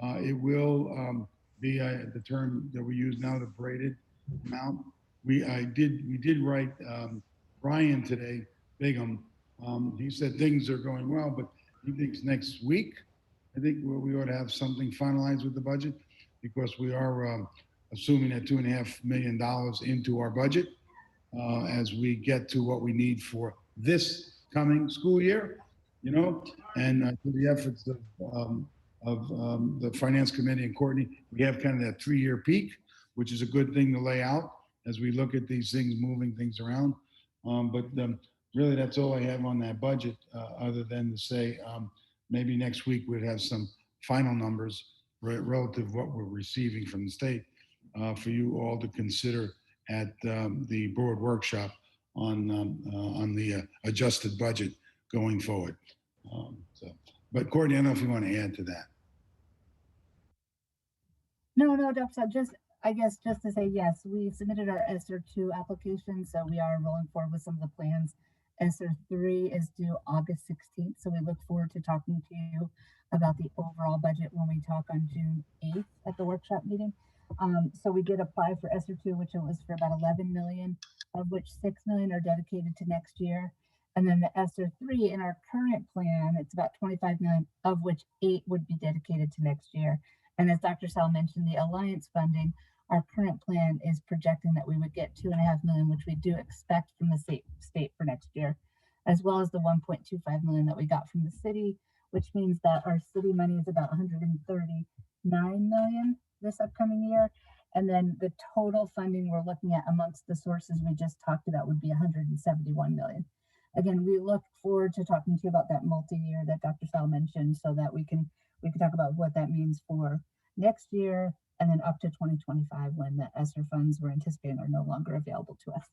It will be the term that we use now, the braided amount. We did write Brian today, Bigham. He said things are going well, but he thinks next week, I think we ought to have something finalized with the budget, because we are assuming that $2.5 million into our budget as we get to what we need for this coming school year, and through the efforts of the finance committee and Courtney, we have kind of that 3-year peak, which is a good thing to lay out as we look at these things, moving things around. But really, that's all I have on that budget, other than to say maybe next week we'd have some final numbers relative to what we're receiving from the state for you all to consider at the board workshop on the adjusted budget going forward. But Courtney, I don't know if you want to add to that. No, Dr. Sal, I guess just to say, yes, we submitted our ESER 2 application, so we are rolling forward with some of the plans ESSER 3 is due August 16th, so we look forward to talking to you about the overall budget when we talk on June 8th at the workshop meeting. So we did apply for ESSER 2, which it was for about 11 million, of which 6 million are dedicated to next year. And then the ESSER 3 in our current plan, it's about 25 million, of which 8 would be dedicated to next year. And as Dr. Sal mentioned, the Alliance funding, our current plan is projecting that we would get 2.5 million, which we do expect from the state for next year, as well as the 1.25 million that we got from the city, which means that our city money is about 139 million this upcoming year. And then the total funding we're looking at amongst the sources we just talked about would be 171 million. Again, we look forward to talking to you about that multi-year that Dr. Sal mentioned, so that we can talk about what that means for next year and then up to 2025 when the ESSER funds we're anticipating are no longer available to us.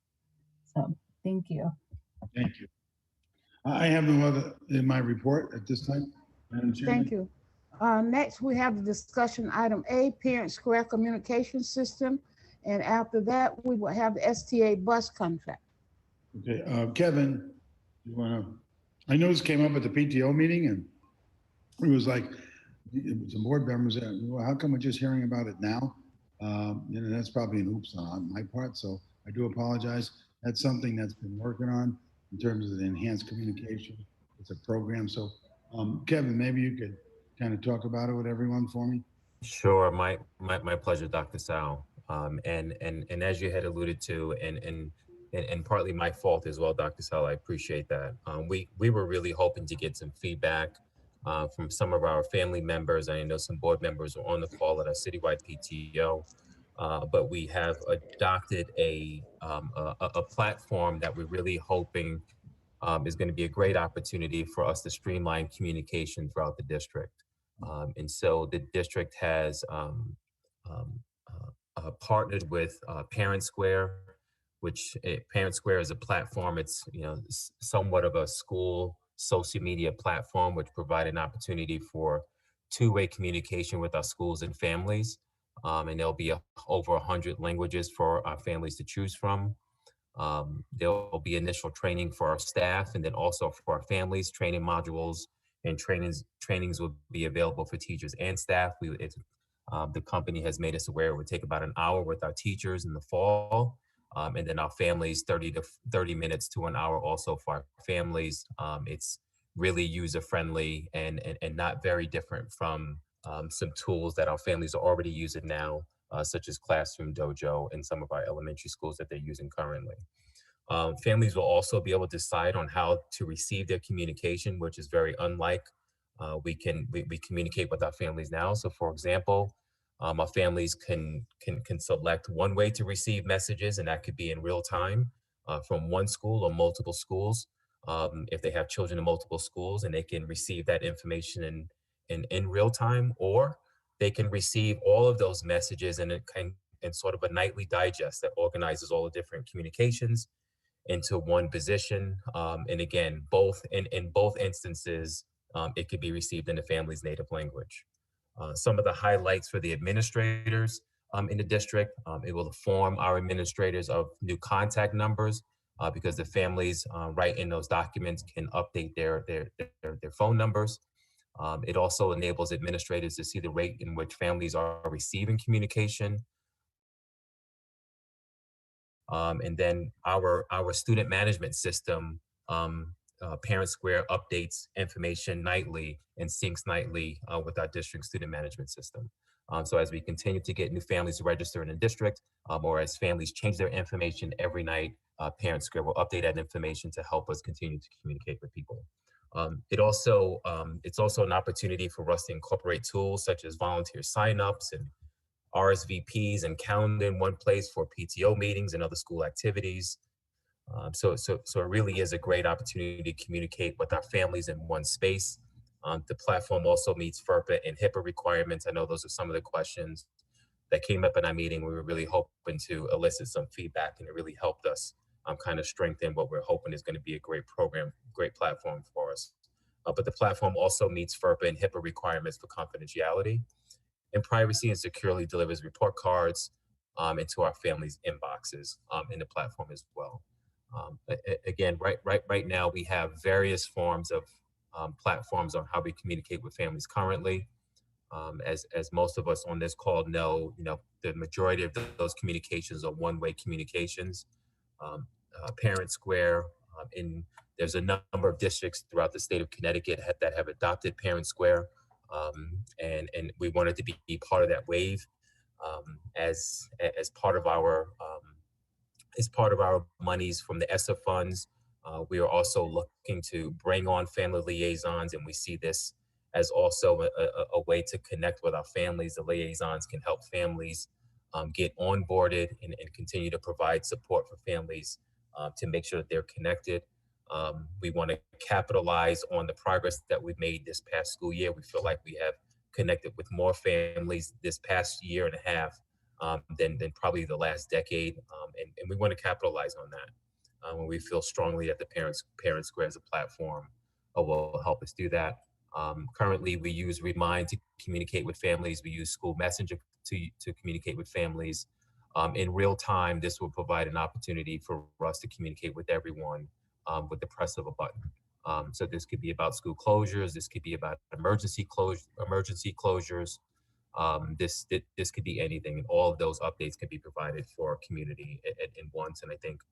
So thank you. Thank you. I have no other in my report at this time, Madam Chairman. Thank you. Next, we have the discussion item A, Parent Square Communication System. And after that, we will have the STA bus contract. Okay, Kevin, you wanna, I know this came up at the PTO meeting and it was like, some board members said, well, how come we're just hearing about it now? You know, that's probably an oops on my part, so I do apologize. That's something that's been working on in terms of the enhanced communication. It's a program, so Kevin, maybe you could kind of talk about it with everyone for me. Sure, my pleasure, Dr. Sal. And as you had alluded to, and partly my fault as well, Dr. Sal, I appreciate that. We were really hoping to get some feedback from some of our family members. I know some board members were on the call at our citywide PTO, but we have adopted a platform that we're really hoping is going to be a great opportunity for us to streamline communication throughout the district. And so the district has partnered with Parent Square, which Parent Square is a platform. It's somewhat of a school social media platform, which provide an opportunity for two-way communication with our schools and families. And there'll be over 100 languages for our families to choose from. There'll be initial training for our staff, and then also for our families, training modules and trainings will be available for teachers and staff. The company has made us aware it would take about an hour with our teachers in the fall, and then our families 30 minutes to an hour also for our families. It's really user-friendly and not very different from some tools that our families are already using now, such as Classroom Dojo and some of our elementary schools that they're using currently. Families will also be able to decide on how to receive their communication, which is very unlike we communicate with our families now. So for example, our families can select one way to receive messages, and that could be in real time from one school or multiple schools. If they have children in multiple schools, and they can receive that information in real time, or they can receive all of those messages in sort of a nightly digest that organizes all the different communications into one position. And again, in both instances, it could be received in the family's native language. Some of the highlights for the administrators in the district, it will inform our administrators of new contact numbers because the families right in those documents can update their phone numbers. It also enables administrators to see the rate in which families are receiving communication. And then our student management system, Parent Square, updates information nightly and syncs nightly with our district student management system. So as we continue to get new families to register in the district, or as families change their information every night, Parent Square will update that information to help us continue to communicate with people. It's also an opportunity for us to incorporate tools such as volunteer signups and RSVPs and calendar in one place for PTO meetings and other school activities. So it really is a great opportunity to communicate with our families in one space. The platform also meets FERPA and HIPAA requirements. I know those are some of the questions that came up in our meeting. We were really hoping to elicit some feedback, and it really helped us kind of strengthen what we're hoping is going to be a great program, great platform for us. But the platform also meets FERPA and HIPAA requirements for confidentiality and privacy, and securely delivers report cards into our families' inboxes in the platform as well. Again, right now we have various forms of platforms on how we communicate with families currently. As most of us on this call know, the majority of those communications are one-way communications. Parent Square, there's a number of districts throughout the state of Connecticut that have adopted Parent Square, and we wanted to be part of that wave as part of our monies from the ESSA funds. We are also looking to bring on family liaisons, and we see this as also a way to connect with our families. The liaisons can help families get onboarded and continue to provide support for families to make sure that they're connected. We want to capitalize on the progress that we've made this past school year. We feel like we have connected with more families this past year and a half than probably the last decade, and we want to capitalize on that. When we feel strongly that the Parent Square as a platform will help us do that. Currently, we use Remind to communicate with families. We use School Messenger to communicate with families. In real time, this will provide an opportunity for us to communicate with everyone with the press of a button. So this could be about school closures. This could be about emergency closures. This could be anything, and all of those updates can be provided for our community at once. And I think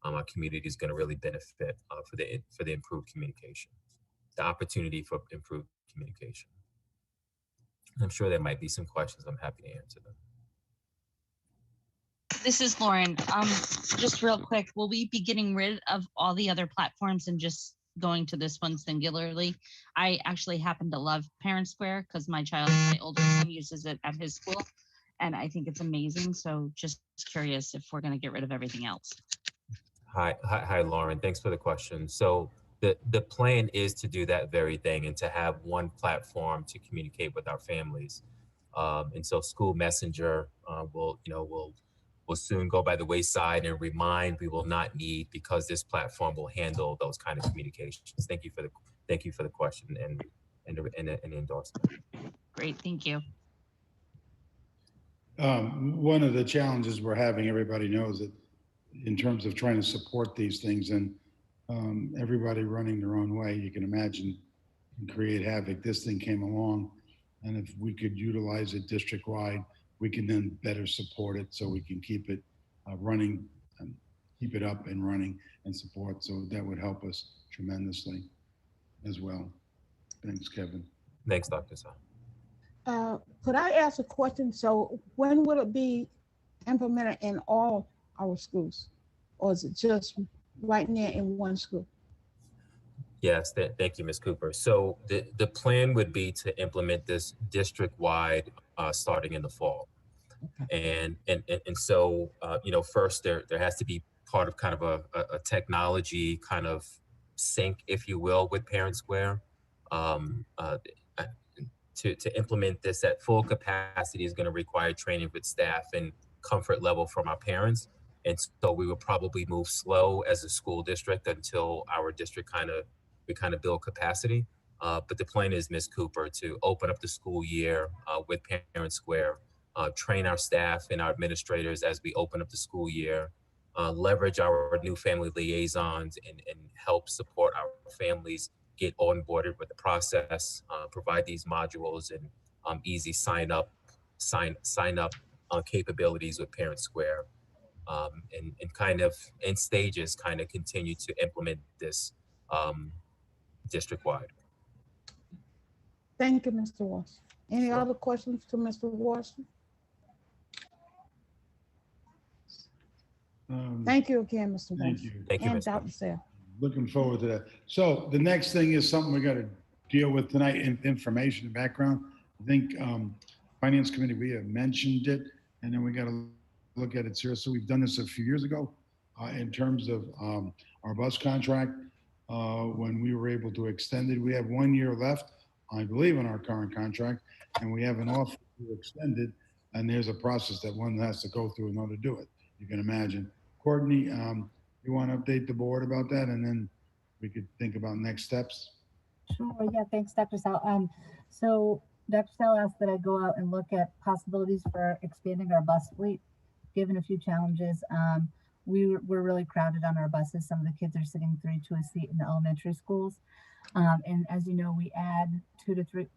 our community is going to really benefit for the improved communication, the opportunity for improved communication. I'm sure there might be some questions. I'm happy to answer them. This is Lauren. Just real quick, will we be getting rid of all the other platforms and just going to this one singularly? I actually happen to love Parent Square because my older son uses it at his school, and I think it's amazing. So just curious if we're going to get rid of everything else. Hi, Lauren. Thanks for the question. So the plan is to do that very thing and to have one platform to communicate with our families. And so School Messenger will soon go by the wayside, and Remind we will not need, because this platform will handle those kind of communications. Thank you for the question and the endorsement. Great, thank you. One of the challenges we're having, everybody knows it, in terms of trying to support these things, and everybody running their own way, you can imagine, can create havoc. This thing came along, and if we could utilize it district-wide, we can then better support it so we can keep it running, and keep it up and running and support. So that would help us tremendously as well. Thanks, Kevin. Thanks, Dr. Sa. Could I ask a question? So when will it be implemented in all our schools? Or is it just right now in one school? Yes, thank you, Ms. Cooper. So the plan would be to implement this district-wide starting in the fall. And so, first there has to be part of kind of a technology kind of sync, if you will, with Parent Square. To implement this at full capacity is going to require training with staff and comfort level from our parents. And so we will probably move slow as a school district until our district we build capacity. But the plan is, Ms. Cooper, to open up the school year with Parent Square, train our staff and our administrators as we open up the school year, leverage our new family liaisons and help support our families get onboarded with the process, provide these modules and easy sign up capabilities with Parent Square, and kind of in stages continue to implement this district-wide. Thank you, Mr. Walsh. Any other questions to Mr. Walsh? Thank you again, Mr. Walsh. Thank you. Thank you, and Dr. Sale. Looking forward to that. So the next thing is something we got to deal with tonight, information and background. I think Finance Committee, we have mentioned it, and then we got to look at it seriously. We've done this a few years ago in terms of our bus contract. When we were able to extend it, we have 1 year left, I believe, in our current contract, and we have an offer to extend it, and there's a process that one has to go through in order to do it. You can imagine. Courtney, you want to update the board about that, and then we could think about next steps? Sure, yeah, thanks, Dr. Sal. So Dr. Sal asked that I go out and look at possibilities for expanding our bus fleet, given a few challenges. we're really crowded on our buses. Some of the kids are sitting 3 to a seat in the elementary schools. And as you know, we add 2 to 3,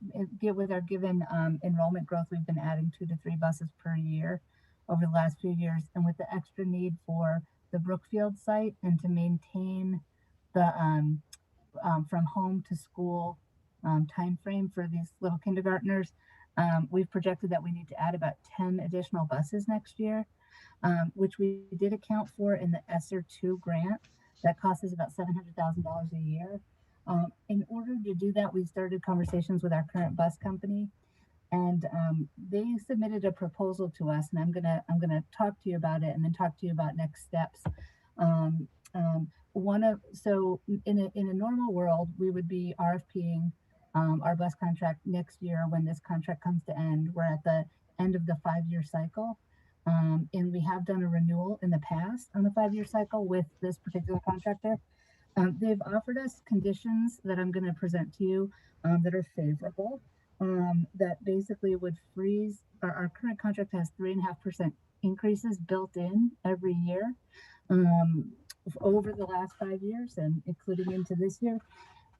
with our given enrollment growth, we've been adding 2 to 3 buses per year over the last few years. And with the extra need for the Brookfield site and to maintain the from home to school time frame for these little kindergartners, we've projected that we need to add about 10 additional buses next year, which we did account for in the ESSER 2 grant. That costs us about $700,000 a year. In order to do that, we started conversations with our current bus company, and they submitted a proposal to us, and I'm gonna talk to you about it and then talk to you about next steps. So in a normal world, we would be RFPing our bus contract next year when this contract comes to end. We're at the end of the 5-year cycle, and we have done a renewal in the past on the 5-year cycle with this particular contractor. They've offered us conditions that I'm going to present to you that are favorable, that basically would freeze. Our current contract has 3.5% increases built in every year over the last 5 years and including into this year.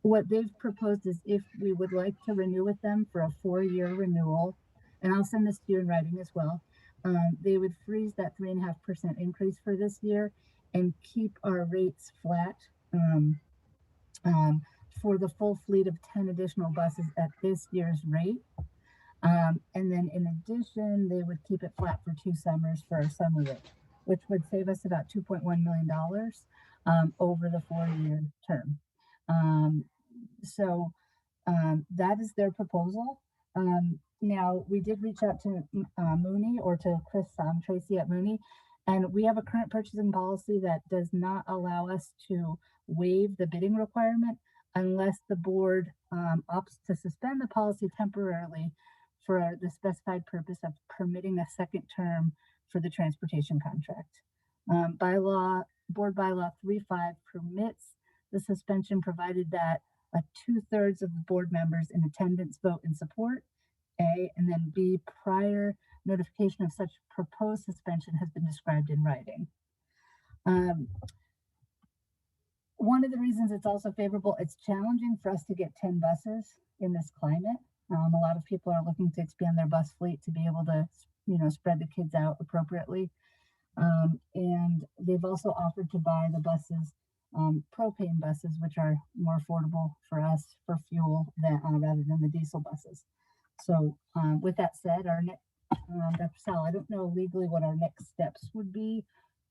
What they've proposed is if we would like to renew with them for a 4-year renewal, and I'll send this to you in writing as well, they would freeze that 3.5% increase for this year and keep our rates flat for the full fleet of 10 additional buses at this year's rate. And then in addition, they would keep it flat for 2 summers for our summer rate, which would save us about $2.1 million over the 4-year term. That is their proposal. Now, we did reach out to Mooney, or to Chris Tracy at Mooney, and we have a current purchasing policy that does not allow us to waive the bidding requirement unless the board opts to suspend the policy temporarily for the specified purpose of permitting a second term for the transportation contract. Board bylaw 3.5 permits the suspension provided that 2/3 of the board members in attendance vote in support, A, and then B, prior notification of such proposed suspension has been described in writing. One of the reasons it's also favorable, it's challenging for us to get 10 buses in this climate. A lot of people are looking to expand their bus fleet to be able to, spread the kids out appropriately. And they've also offered to buy the buses, propane buses, which are more affordable for us for fuel rather than the diesel buses. So with that said, our next, Dr. Sal, I don't know legally what our next steps would be,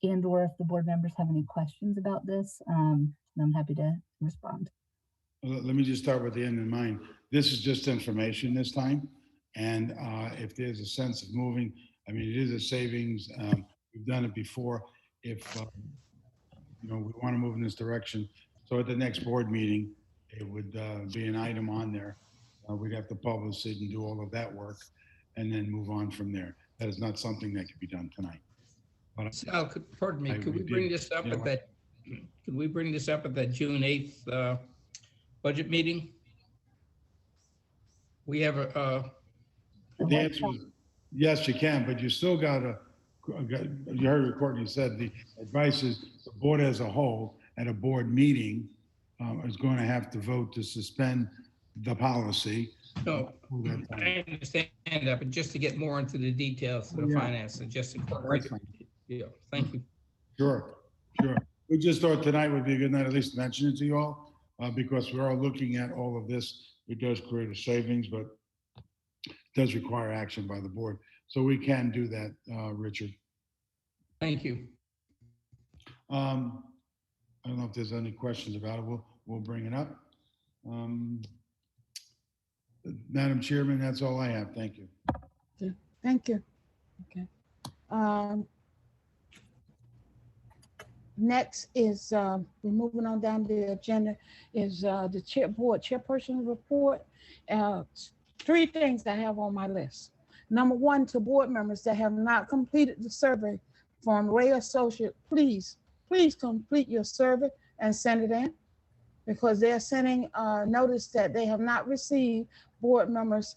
and or if the board members have any questions about this. I'm happy to respond. Let me just start with the end in mind. This is just information this time. And if there's a sense of moving, I mean, it is a savings. We've done it before. If, we want to move in this direction. So at the next board meeting, it would be an item on there. We'd have to publish it and do all of that work and then move on from there. That is not something that could be done tonight. Sal, pardon me, could we bring this up at that? Could we bring this up at that June 8th budget meeting? We have the answer is yes, you can, but you still got to. You heard what Courtney said. The advice is the board as a whole at a board meeting is going to have to vote to suspend the policy. No, I understand that, but just to get more into the details of the finance and just incorporate. Yeah, thank you. Sure. We just thought tonight would be a good night, at least to mention it to you all, because we're all looking at all of this. It does create a savings, but it does require action by the board. So we can do that, Richard. Thank you. I don't know if there's any questions about it. We'll bring it up. Madam Chairman, that's all I have. Thank you. Okay. Thank you. Okay. Next is, we're moving on down the agenda, is the board chairperson report. 3 things I have on my list. Number 1, to board members that have not completed the survey from Ray Associate, please complete your survey and send it in, because they're sending notice that they have not received board members'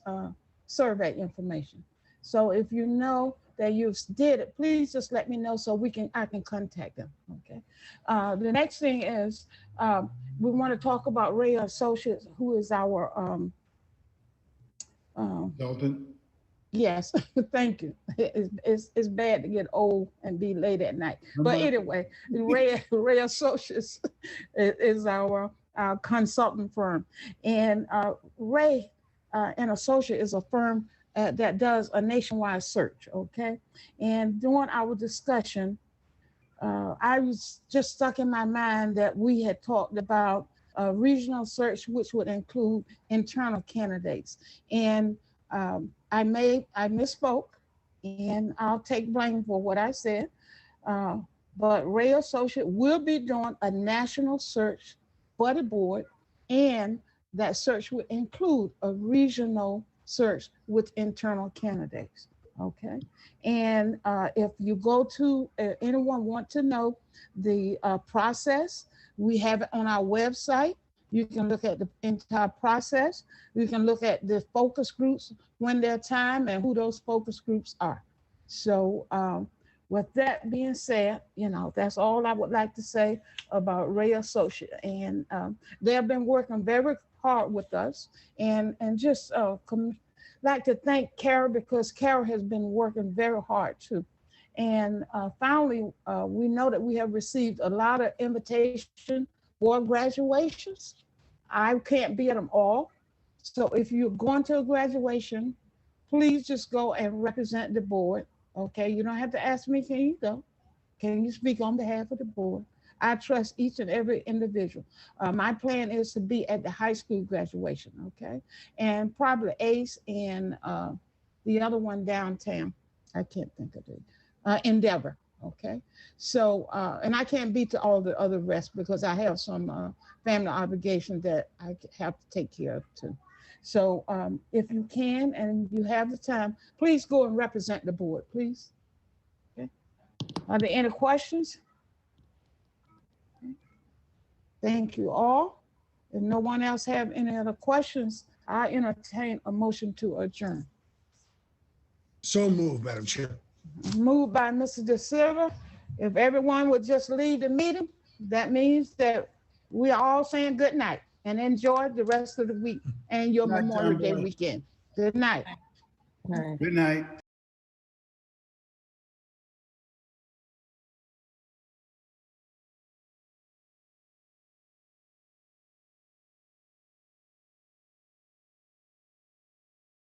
survey information. So if you know that you did it, please just let me know so I can contact them. Okay. The next thing is we want to talk about Ray Associates, who is our Dalton. yes, thank you. It's bad to get old and be late at night. But anyway, Ray Associates is our consultant firm. And Ray and Associate is a firm that does a nationwide search, okay? And during our discussion, I was just stuck in my mind that we had talked about a regional search, which would include internal candidates. And I misspoke, and I'll take blame for what I said. But Ray Associate will be doing a national search for the board, and that search would include a regional search with internal candidates. Okay. And if you go to anyone want to know the process, we have it on our website. You can look at the entire process. You can look at the focus groups when their time and who those focus groups are. So with that being said, that's all I would like to say about Ray Associate. And they have been working very hard with us, and just like to thank Kara, because Kara has been working very hard too. And finally, we know that we have received a lot of invitations for graduations. I can't be at them all. So if you're going to a graduation, please just go and represent the board. Okay, you don't have to ask me, can you go? Can you speak on behalf of the board? I trust each and every individual. My plan is to be at the high school graduation, okay? And probably ACE and the other one downtown. I can't think of it. Endeavor, okay? So, and I can't be to all the other rest because I have some family obligations that I have to take care of too. So if you can and you have the time, please go and represent the board, please. Okay. Are there any questions? Thank you all. If no one else have any other questions, I entertain a motion to adjourn. So moved, Madam Chair. Moved by Mr. De Silva. If everyone would just leave the meeting, that means that we are all saying good night and enjoy the rest of the week and your Memorial Day weekend. Good night. Good night.